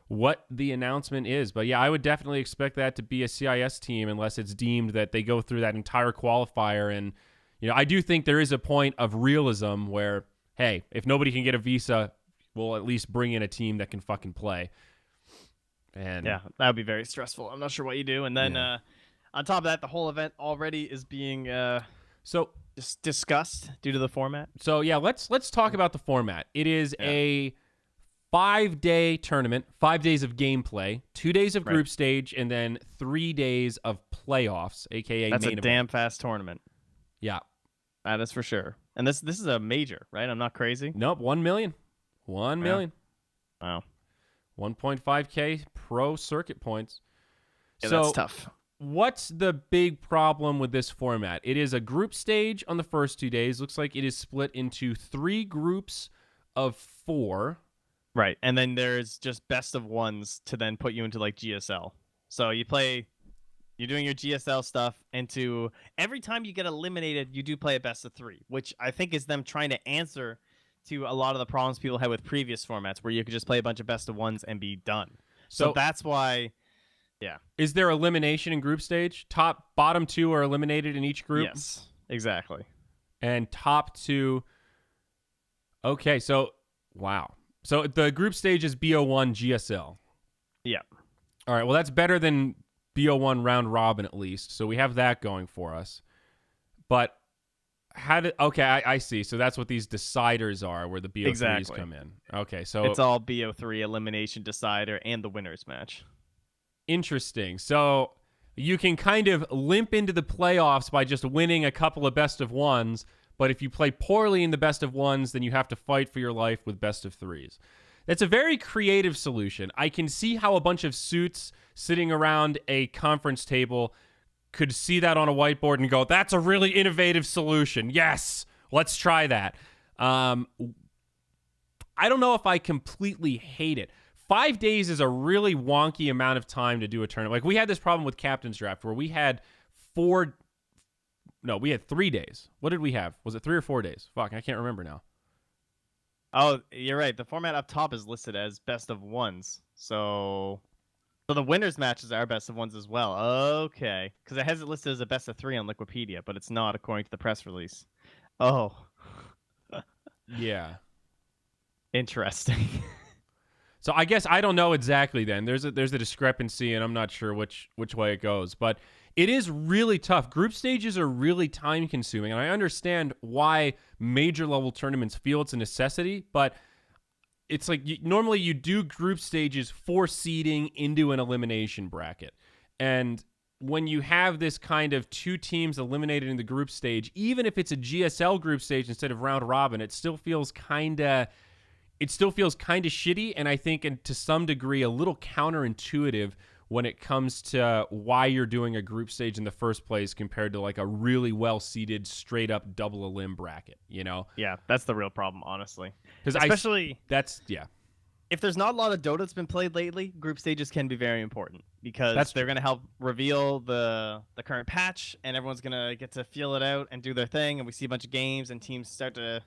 what the announcement is. But yeah, I would definitely expect that to be a CIS team unless it's deemed that they go through that entire qualifier. And, you know, I do think there is a point of realism where, hey, if nobody can get a visa, we'll at least bring in a team that can fucking play. And yeah, that would be very stressful. I'm not sure what you do. And then on top of that, the whole event already is being So Just disgust due to the format. So yeah, let's talk about the format. It is a 5-day tournament, 5 days of gameplay, 2 days of group stage, and then 3 days of playoffs, aka That's main a event. damn fast tournament. Yeah. That is for sure. And this is a major, right? I'm not crazy. Nope, 1 million. 1 million. Wow. 1.5K pro circuit points. Yeah, So that's tough. what's the big problem with this format? It is a group stage on the first 2 days. Looks like it is split into 3 groups of 4. Right. And then there's just best of ones to then put you into like GSL. So you're doing your GSL stuff into every time you get eliminated, you do play a best of 3, which I think is them trying to answer to a lot of the problems people had with previous formats where you could just play a bunch of best of ones and be done. So that's why. Yeah. Is there elimination in group stage? Bottom 2 are eliminated in each group? Yes, exactly. And top 2. Okay, so wow. So the group stage is BO1 GSL. Yeah. All right, well that's better than BO1 round robin at least. So we have that going for us. But I see. So that's what these deciders are, where the BO3s come in. Okay, so it's all BO3 elimination decider and the winners match. Interesting. So you can kind of limp into the playoffs by just winning a couple of best of ones, but if you play poorly in the best of ones, then you have to fight for your life with best of 3s. That's a very creative solution. I can see how a bunch of suits sitting around a conference table could see that on a whiteboard and go, that's a really innovative solution. Yes, let's try that. I don't know if I completely hate it. 5 days is a really wonky amount of time to do a tournament. Like we had this problem with Captain's Draft where we had 3 days. What did we have? Was it 3 or 4 days? Fuck, I can't remember now. Oh, you're right. The format up top is listed as best of ones. So the winners matches are best of ones as well. Okay. Because it has it listed as a best of 3 on Wikipedia, but it's not according to the press release. Oh. Yeah. Interesting. So I guess I don't know exactly then. There's a discrepancy, and I'm not sure which way it goes. But it is really tough. Group stages are really time-consuming, and I understand why major-level tournaments feel it's a necessity, but it's like normally you do group stages for seeding into an elimination bracket. And when you have this kind of 2 teams eliminated in the group stage, even if it's a GSL group stage instead of round robin, it still feels kind of shitty, and I think to some degree a little counterintuitive when it comes to why you're doing a group stage in the first place compared to like a really well-seeded straight up double elim bracket, you know? Yeah, that's the real problem, honestly. Especially if there's not a lot of Dota that's been played lately, group stages can be very important because they're going to help reveal the current patch, and everyone's going to get to feel it out and do their thing, and we see a bunch of games and teams start to,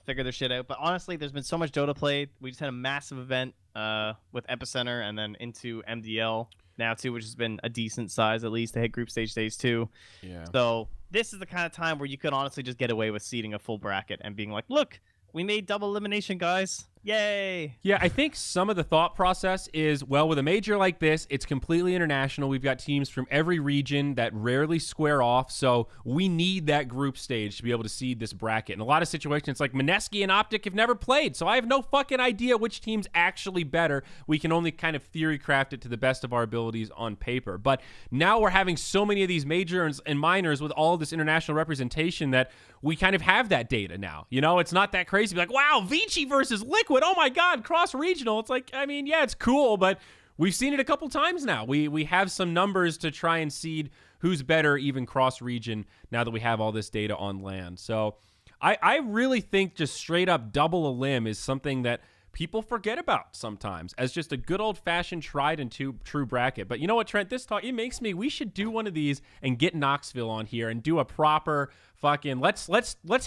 figure their shit out. But honestly, there's been so much Dota played. We just had a massive event with Epicenter and then into MDL now too, which has been a decent size at least to hit group stage days too. Yeah. So this is the kind of time where you could honestly just get away with seeding a full bracket and being like, look, we made double elimination, guys. Yay. Yeah, I think some of the thought process is, well, with a major like this, it's completely international. We've got teams from every region that rarely square off, so we need that group stage to be able to seed this bracket. In a lot of situations, it's like Mineski and Optic have never played, so I have no fucking idea which team's actually better. We can only kind of theory craft it to the best of our abilities on paper. But now we're having so many of these majors and minors with all of this international representation that we kind of have that data now. You know, it's not that crazy to be like, wow, Vici versus Liquid. Oh my God, cross-regional. It's like, I mean, yeah, it's cool, but we've seen it a couple times now. We have some numbers to try and seed who's better even cross-region now that we have all this data on land. So I really think just straight up double elim is something that people forget about sometimes as just a good old-fashioned tried and true bracket. But you know what, Trent? This talk, it makes me, we should do one of these and get Knoxville on here and do a proper fucking, let's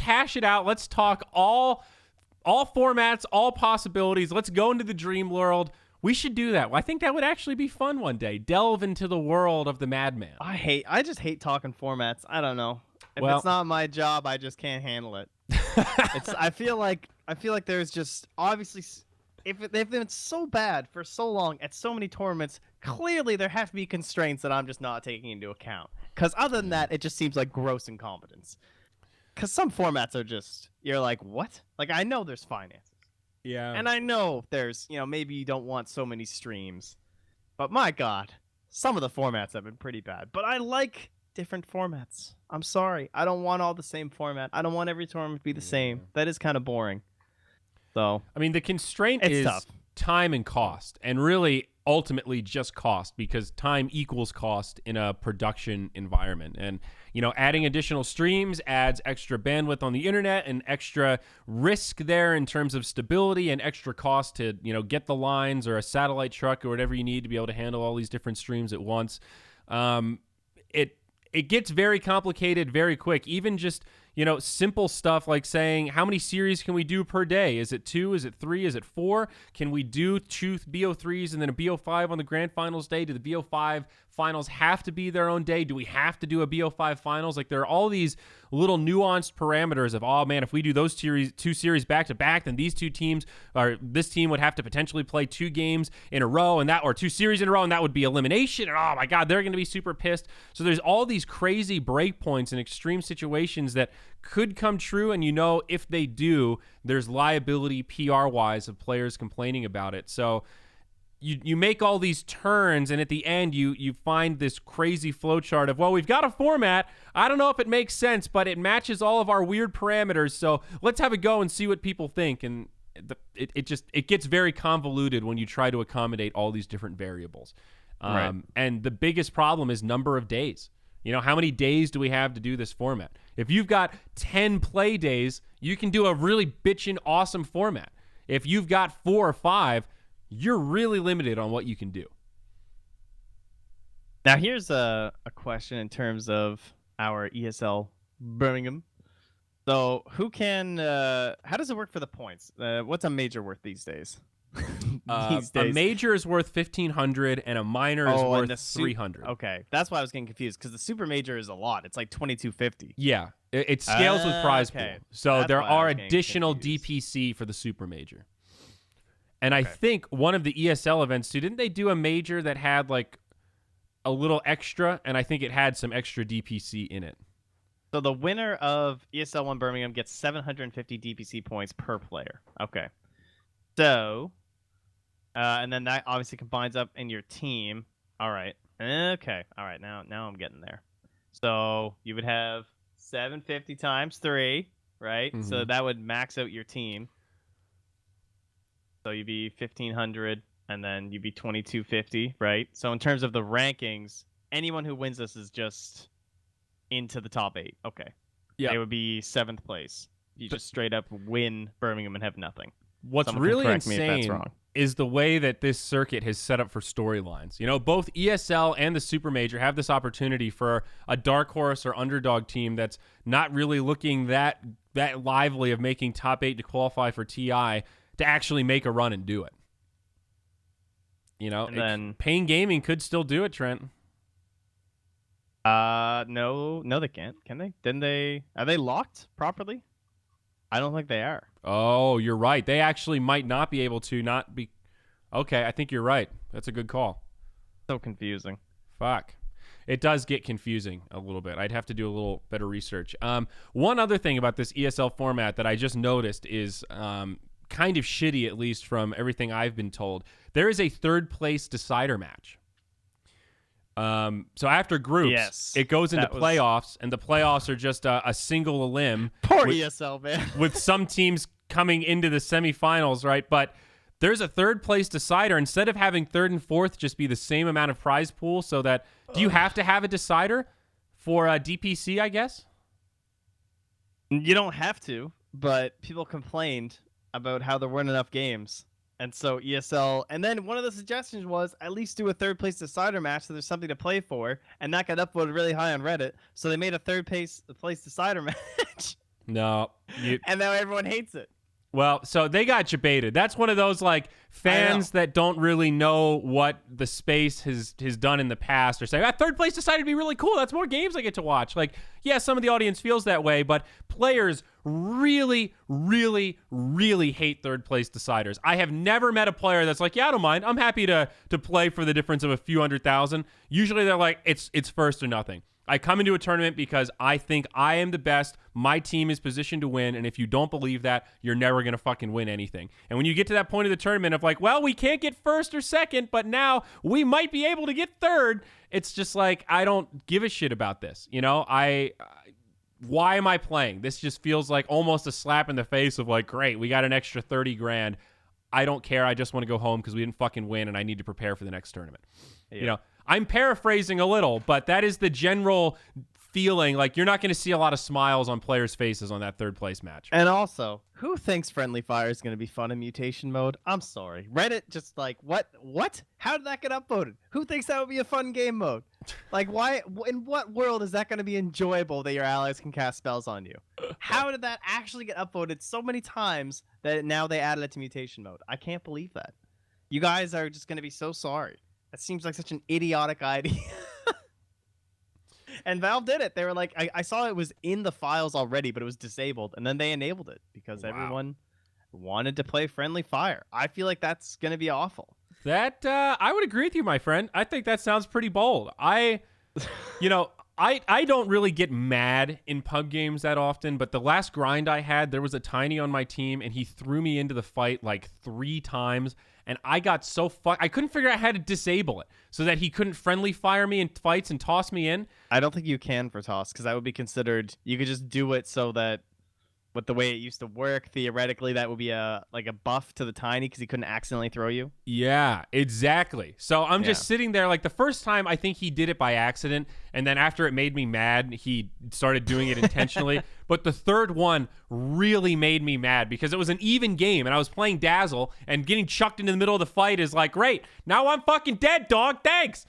hash it out. Let's talk all formats, all possibilities. Let's go into the dream world. We should do that. I think that would actually be fun one day. Delve into the world of the madman. I just hate talking formats. I don't know. If it's not my job, I just can't handle it. I feel like there's just obviously if they've been so bad for so long at so many tournaments, clearly there have to be constraints that I'm just not taking into account. Because other than that, it just seems like gross incompetence. Because some formats are just, you're like, what? Like, I know there's finances. Yeah. And I know there's, maybe you don't want so many streams. But my God, some of the formats have been pretty bad. But I like different formats. I'm sorry. I don't want all the same format. I don't want every tournament to be the same. That is kind of boring. So, I mean, the constraint it's is tough. time and cost, and really ultimately just cost, because time equals cost in a production environment. And, adding additional streams adds extra bandwidth on the internet and extra risk there in terms of stability and extra cost to, get the lines or a satellite truck or whatever you need to be able to handle all these different streams at once. It gets very complicated very quick. Even just, simple stuff like saying, how many series can we do per day? Is it 2? Is it 3? Is it 4? Can we do 2 BO3s and then a BO5 on the grand finals day? Do the BO5 finals have to be their own day? Do we have to do a BO5 finals? Like, there are all these little nuanced parameters of, oh man, if we do those two series back to back, then these two teams, or this team would have to potentially play 2 games in a row, or 2 series in a row, and that would be elimination. And oh my God, they're going to be super pissed. So there's all these crazy breakpoints and extreme situations that could come true, and if they do, there's liability PR-wise of players complaining about it. So you make all these turns, and at the end you find this crazy flowchart of, well, we've got a format. I don't know if it makes sense, but it matches all of our weird parameters. So let's have a go and see what people think. And it gets very convoluted when you try to accommodate all these different variables. Right. And the biggest problem is number of days. How many days do we have to do this format? If you've got 10 play days, you can do a really bitchin' awesome format. If you've got 4 or 5, you're really limited on what you can do. Now, here's a question in terms of our ESL Birmingham. So, how does it work for the points? What's a major worth these days? A major is worth 1,500 and a minor is worth 300. Okay, that's why I was getting confused, because the super major is a lot. It's like 2,250. Yeah, it scales with prize pool. So That's there why I are was getting additional confused. DPC for the super major. And I think one of the ESL events too, didn't they do a major that had like a little extra? And I think it had some extra DPC in it. So the winner of ESL 1 Birmingham gets 750 DPC points per player. Okay. So, and then that obviously combines up in your team. All right. Okay. All right. Now I'm getting there. So you would have 750 times 3, right? Mm-hmm. So that would max out your team. So you'd be 1,500, and then you'd be 2,250, right? So in terms of the rankings, anyone who wins this is just into the top 8. Okay. Yeah. They would be 7th place. You just straight up win Birmingham and have nothing. What's Someone can really correct me if that's insane wrong. is the way that this circuit has set up for storylines. Both ESL and the Super Major have this opportunity for a dark horse or underdog team that's not really looking that lively of making top 8 to qualify for TI to actually make a run and do it. And then Pain Gaming could still do it, Trent. no, they can't. Can they? Didn't they? Are they locked properly? I don't think they are. Oh, you're right. They actually might not be able to not be. Okay, I think you're right. That's a good call. So confusing. Fuck. It does get confusing a little bit. I'd have to do a little better research. One other thing about this ESL format that I just noticed is kind of shitty, at least from everything I've been told. There is a 3rd place decider match. So after groups, it goes into playoffs, and the playoffs are just a single elim. Poor ESL, man. With some teams coming into the semifinals, right? But there's a 3rd place decider. Instead of having 3rd and 4th just be the same amount of prize pool, so that do you have to have a decider for a DPC, I guess? You don't have to, but people complained about how there weren't enough games. And so ESL, and then one of the suggestions was at least do a 3rd place decider match so there's something to play for, and that got upvoted really high on Reddit. So they made a 3rd place decider match. No. And now everyone hates it. Well, so they got debated. That's one of those like fans that don't really know what the space has done in the past, or say, 3rd place decided to be really cool. That's more games I get to watch. Like, yeah, some of the audience feels that way, but players really, really, really hate 3rd place deciders. I have never met a player that's like, yeah, I don't mind. I'm happy to play for the difference of a few 100,000. Usually they're like, it's first or nothing. I come into a tournament because I think I am the best. My team is positioned to win. And if you don't believe that, you're never going to fucking win anything. And when you get to that point of the tournament of like, well, we can't get first or second, but now we might be able to get third. It's just like, I don't give a shit about this. You know, why am I playing? This just feels like almost a slap in the face of like, great, we got an extra 30 grand. I don't care. I just want to go home because we didn't fucking win and I need to prepare for the next tournament. Yeah. You know, I'm paraphrasing a little, but that is the general feeling. Like, you're not going to see a lot of smiles on players' faces on that third place match. And also, who thinks friendly fire is going to be fun in mutation mode? I'm sorry. Reddit just like, what? How did that get upvoted? Who thinks that would be a fun game mode? Like, why? In what world is that going to be enjoyable that your allies can cast spells on you? How did that actually get upvoted so many times that now they added it to mutation mode? I can't believe that. You guys are just going to be so sorry. That seems like such an idiotic idea. And Valve did it. They were like, I saw it was in the files already, but it was disabled. And then they enabled it because everyone wanted to play friendly fire. I feel like that's going to be awful. That, I would agree with you, my friend. I think that sounds pretty bold. I don't really get mad in pub games that often, but the last grind I had, there was a tiny on my team, and he threw me into the fight like 3 times. And I got so I couldn't figure out how to disable it so that he couldn't friendly fire me in fights and toss me in. I don't think you can for toss because that would be considered. You could just do it so that with the way it used to work, theoretically, that would be a buff to the tiny because he couldn't accidentally throw you. Yeah, exactly. So I'm just sitting there like the first time I think he did it by accident. And then after it made me mad, he started doing it intentionally. But the third one really made me mad because it was an even game and I was playing Dazzle and getting chucked into the middle of the fight is like, great, now I'm fucking dead, dog. Thanks.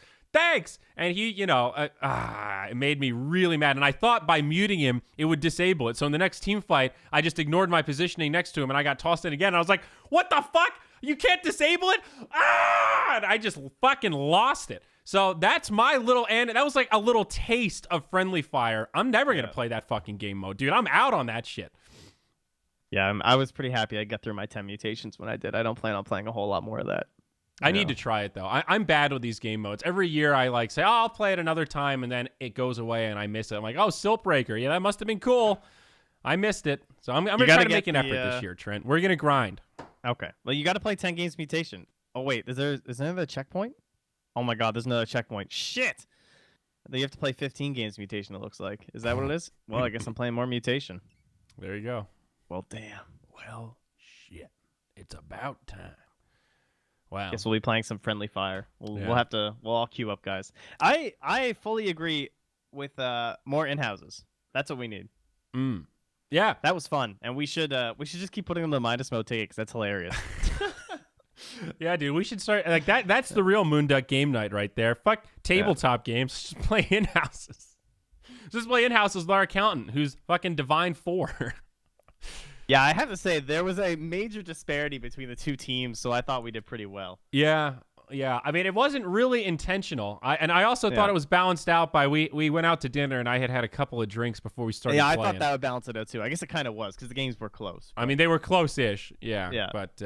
And he, it made me really mad. And I thought by muting him, it would disable it. So in the next team fight, I just ignored my positioning next to him and I got tossed in again. And I was like, what the fuck? You can't disable it? And I just fucking lost it. So that's my little, and that was like a little taste of friendly fire. I'm never going to play that fucking game mode, dude. I'm out on that shit. Yeah, I was pretty happy I got through my 10 mutations when I did. I don't plan on playing a whole lot more of that. I need to try it, though. I'm bad with these game modes. Every year I like say, oh, I'll play it another time, and then it goes away and I miss it. I'm like, oh, Siltbreaker. Yeah, that must have been cool. I missed it. So I'm going to try to make an effort this year, Trent. We're going to grind. Okay. Well, you got to play 10 games mutation. Oh, wait. Is there another checkpoint? Oh, my God. There's another checkpoint. Shit. You have to play 15 games mutation, it looks like. Is that what it is? Well, I guess I'm playing more mutation. There you go. Well, damn. Well, shit. It's about time. Wow. Guess we'll be playing some friendly fire. We'll all queue up, guys. I fully agree with more in-houses. That's what we need. Yeah. That was fun. And we should just keep putting them in the Midas mode ticket because that's hilarious. Yeah, dude, we should start like that. That's the real Moonduck game night right there. Fuck tabletop games. Just play in-houses. Just play in-houses with our accountant who's fucking Divine 4. Yeah, I have to say, there was a major disparity between the two teams, so I thought we did pretty well. Yeah. I mean, it wasn't really intentional. I also thought it was balanced out by we went out to dinner, and I had a couple of drinks before we started playing. I thought that would balance it out, too. I guess it kind of was, because the games were close. I mean, they were close-ish, yeah. But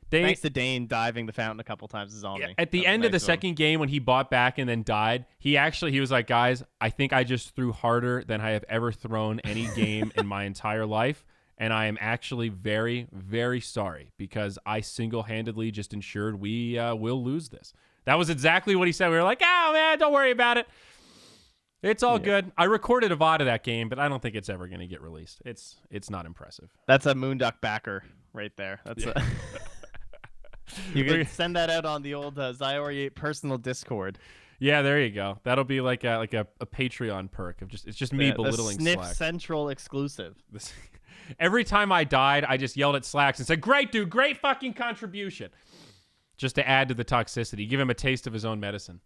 thanks to Dane diving the fountain a couple times is on me. At the end of the second game, when he bought back and then died, he was like, guys, I think I just threw harder than I have ever thrown any game in my entire life. And I am actually very, very sorry because I single-handedly just ensured we will lose this. That was exactly what he said. We were like, oh, man, don't worry about it. It's all good. I recorded a VOD of that game, but I don't think it's ever going to get released. It's not impressive. That's a Moonduck backer right there. That's you can send that out on the old Zyori personal Discord. Yeah, there you go. That'll be like a Patreon perk of it's just me belittling Sniff Slack. Central exclusive. Every time I died, I just yelled at Slacks and said, great, dude, great fucking contribution. Just to add to the toxicity. Give him a taste of his own medicine.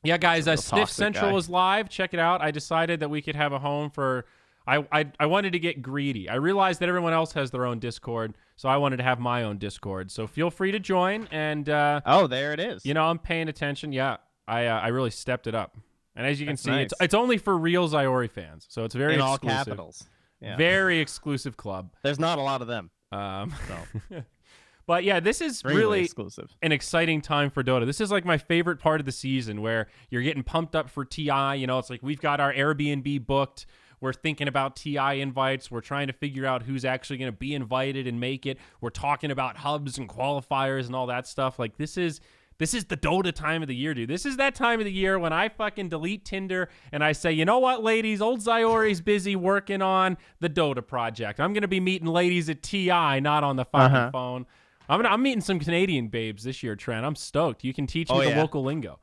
Yeah, guys, Sniff Central is live. Check it out. I decided that we could have a home for... I wanted to get greedy. I realized that everyone else has their own Discord, so I wanted to have my own Discord. So feel free to join. And oh, there it is. I'm paying attention. Yeah, I really stepped it up. And as you can see, it's only for real Zyori fans, so it's very exclusive. In all capitals. Yeah. Very exclusive club. There's not a lot of them. But But yeah, this is Extremely really exclusive. an exciting time for Dota. This is like my favorite part of the season where you're getting pumped up for TI. You know, it's like we've got our Airbnb booked. We're thinking about TI invites. We're trying to figure out who's actually going to be invited and make it. We're talking about hubs and qualifiers and all that stuff. Like this is the Dota time of the year, dude. This is that time of the year when I fucking delete Tinder and I say, you know what, ladies, old Zyori's busy working on the Dota project. I'm going to be meeting ladies at TI, not on the fucking phone. I'm meeting some Canadian babes this year, Trent. I'm stoked. You can teach me the local lingo.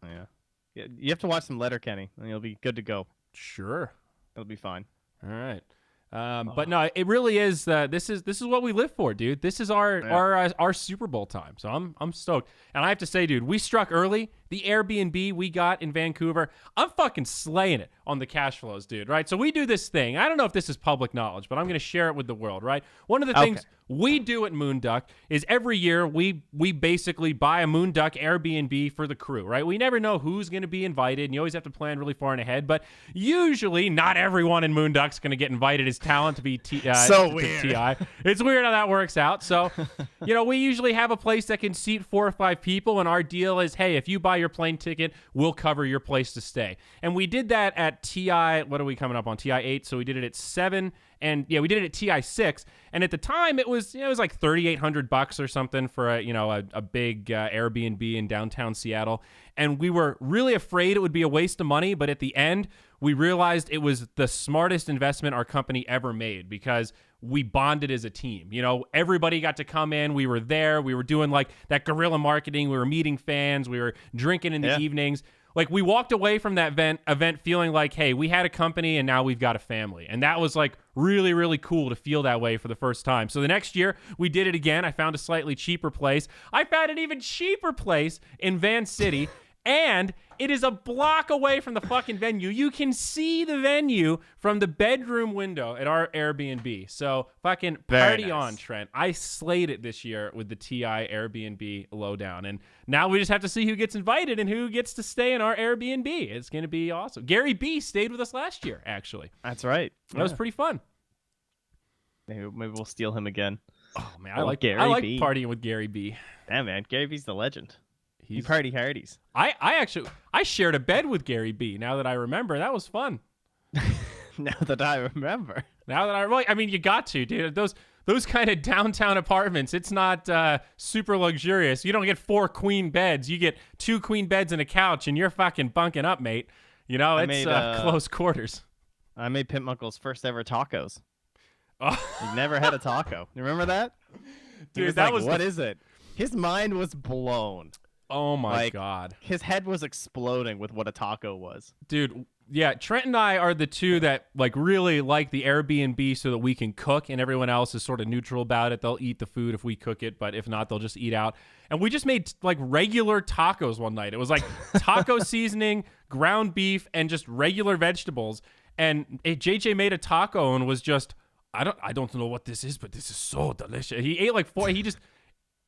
Yeah. You have to watch some Letterkenny and you'll be good to go. Sure. It'll be fine. All right. But no, it really is. This is what we live for, dude. This is our Super Bowl time. So I'm stoked. And I have to say, dude, we struck early. The Airbnb we got in Vancouver, I'm fucking slaying it on the cash flows, dude. Right? So we do this thing. I don't know if this is public knowledge, but I'm going to share it with the world. Right? One of the things we do at Moonduck is every year we basically buy a Moonduck Airbnb for the crew. Right? We never know who's going to be invited, and you always have to plan really far in ahead. But usually, not everyone in Moonduck's going to get invited as talent to be so weird. TI. It's weird how that works out. So, you know, we usually have a place that can seat 4 or 5 people, and our deal is, hey, if you buy your plane ticket, we'll cover your place to stay. And we did that at TI. What are we coming up on? TI 8. So we did it at 7, and yeah, we did it at TI 6. And at the time, it was like $3,800 or something for a big Airbnb in downtown Seattle. And we were really afraid it would be a waste of money, but at the end, we realized it was the smartest investment our company ever made because we bonded as a team. You know, everybody got to come in. We were there. We were doing like that guerrilla marketing. We were meeting fans. We were drinking in the evenings. Like we walked away from that event feeling like, hey, we had a company and now we've got a family. And that was like really, really cool to feel that way for the first time. So the next year we did it again. I found a slightly cheaper place. I found an even cheaper place in Van City. And it is a block away from the fucking venue. You can see the venue from the bedroom window at our Airbnb. So fucking party on, Trent. I slayed it this year with the TI Airbnb lowdown. And now we just have to see who gets invited and who gets to stay in our Airbnb. It's going to be awesome. Gary B stayed with us last year, actually. That's right. That was pretty fun. Maybe we'll steal him again. Oh, man. I like partying with Gary B. Damn, man. Gary B's the legend. He's party hardies. I shared a bed with Gary B. Now that I remember, that was fun. Now that I remember. I mean, you got to, dude. Those kind of downtown apartments, it's not super luxurious. You don't get 4 queen beds. You get 2 queen beds and a couch, and you're fucking bunking up, mate. You know, it's close quarters. I made Pimp Uncle's first ever tacos. Oh. He never had a taco. You remember that? Dude, what is it? His mind was blown. Oh my God. His head was exploding with what a taco was. Dude, yeah, Trent and I are the two that like really like the Airbnb so that we can cook, and everyone else is sort of neutral about it. They'll eat the food if we cook it, but if not, they'll just eat out. And we just made like regular tacos one night. It was like taco seasoning, ground beef, and just regular vegetables. And JJ made a taco and was just, I don't know what this is, but this is so delicious. He ate like 4. He just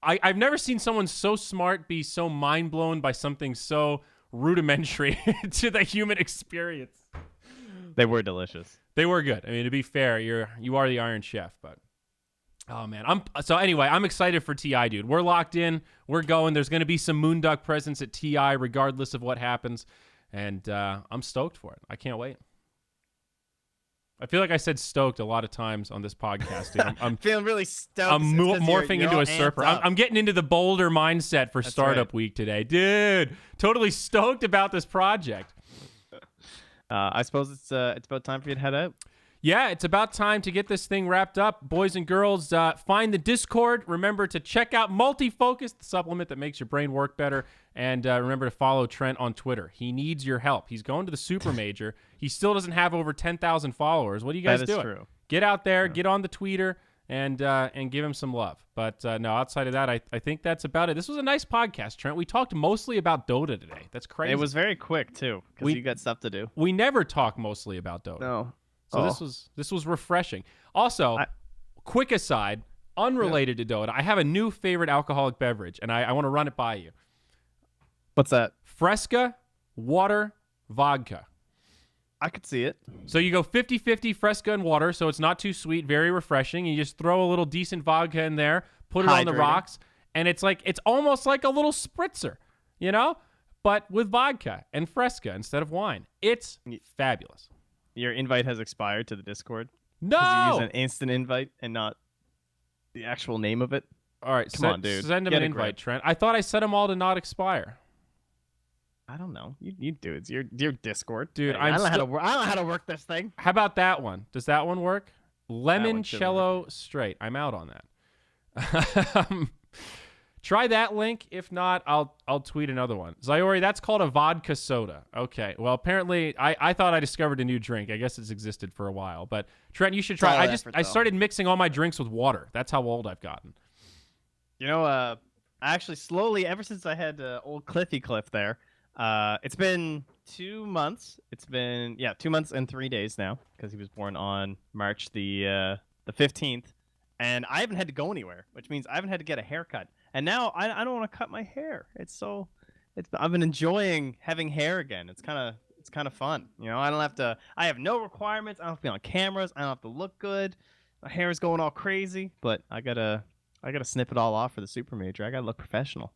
I've never seen someone so smart be so mind blown by something so rudimentary to the human experience. They were delicious. They were good. I mean, to be fair, you are the Iron Chef, but oh man, I'm excited for TI, dude. We're locked in. We're going. There's going to be some Moonduck presence at TI regardless of what happens, and I'm stoked for it. I can't wait. I feel like I said stoked a lot of times on this podcast, dude. I'm feeling really stoked. I'm morphing into a surfer. I'm getting into the Boulder mindset for Startup Week today. Dude, totally stoked about this project. I suppose it's about time for you to head out. Yeah, it's about time to get this thing wrapped up. Boys and girls, find the Discord. Remember to check out Multifocus, the supplement that makes your brain work better. And remember to follow Trent on Twitter. He needs your help. He's going to the Super Major. He still doesn't have over 10,000 followers. What are you guys doing? That is true. Get out there, get on the tweeter, and give him some love. But no, outside of that, I think that's about it. This was a nice podcast, Trent. We talked mostly about Dota today. That's crazy. It was very quick, too, because you got stuff to do. We never talk mostly about Dota. No. So this was refreshing. Also, quick aside, unrelated to Dota, I have a new favorite alcoholic beverage, and I want to run it by you. What's that? Fresca water vodka. I could see it. So you go 50-50 Fresca and water, so it's not too sweet, very refreshing. You just throw a little decent vodka in there, put it on the Hydrating. rocks, and it's almost like a little spritzer, you know? But with vodka and Fresca instead of wine. It's fabulous. Your invite has expired to the Discord. No! 'Cause you use an instant invite and not the actual name of it. All right, Come on, dude. Send him Get an a invite, grip. Trent. I thought I set them all to not expire. I don't know. You do. It's your Discord. Dude, I don't know still- I don't know how to work this thing. How about that one? Does that one work? one should Lemoncello straight. I'm out on that. Try that link. If not, I'll tweet another one. Zyori, that's called a vodka soda. Okay. Well, apparently, I thought I discovered a new drink. I guess it's existed for a while. But Trent, you should try. Solid I effort, started mixing all my drinks with water. That's how old I've gotten. You know, I actually slowly, ever since I had old Cliff there, it's been 2 months. It's been 2 months and 3 days now because he was born on March the 15th, and I haven't had to go anywhere, which means I haven't had to get a haircut. And now I don't want to cut my hair. I've been enjoying having hair again. It's kind of fun. You know, I have no requirements. I don't have to be on cameras. I don't have to look good. My hair is going all crazy, but I gotta snip it all off for the super major. I gotta look professional.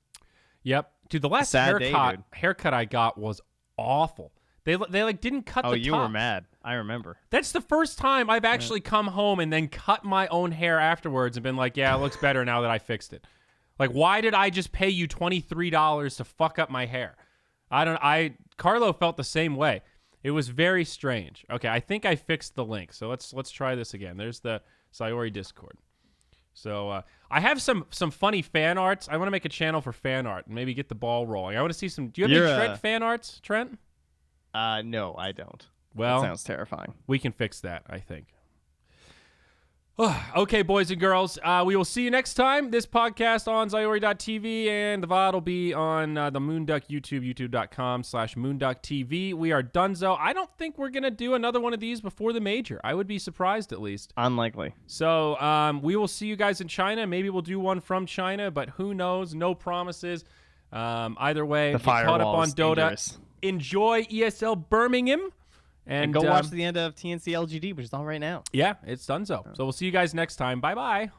Yep. Dude, the last Sad day, dude. haircut I got was awful. They didn't cut the top. Oh, you were mad. I remember. That's the first time I've actually come home and then cut my own hair afterwards and been like, yeah, it looks better now that I fixed it. Like, why did I just pay you $23 to fuck up my hair? Carlo felt the same way. It was very strange. Okay, I think I fixed the link. So let's try this again. There's the Zyori Discord. So I have some funny fan arts. I want to make a channel for fan art and maybe get the ball rolling. I want to see some. Do you have any Trent fan arts, Trent? No, I don't. Well, that sounds terrifying. We can fix that, I think. Okay, boys and girls. We will see you next time. This podcast on Zyori.tv, and the VOD will be on the Moonduck YouTube, youtube.com/moonducktv. We are donezo. I don't think we're going to do another one of these before the major. I would be surprised, at least. Unlikely. So we will see you guys in China. Maybe we'll do one from China, but who knows? No promises. Either way, The get caught up firewall on is Dota. dangerous. Enjoy ESL Birmingham. And go watch the end of TNC LGD, which is on right now. Yeah, it's donezo. So we'll see you guys next time. Bye-bye.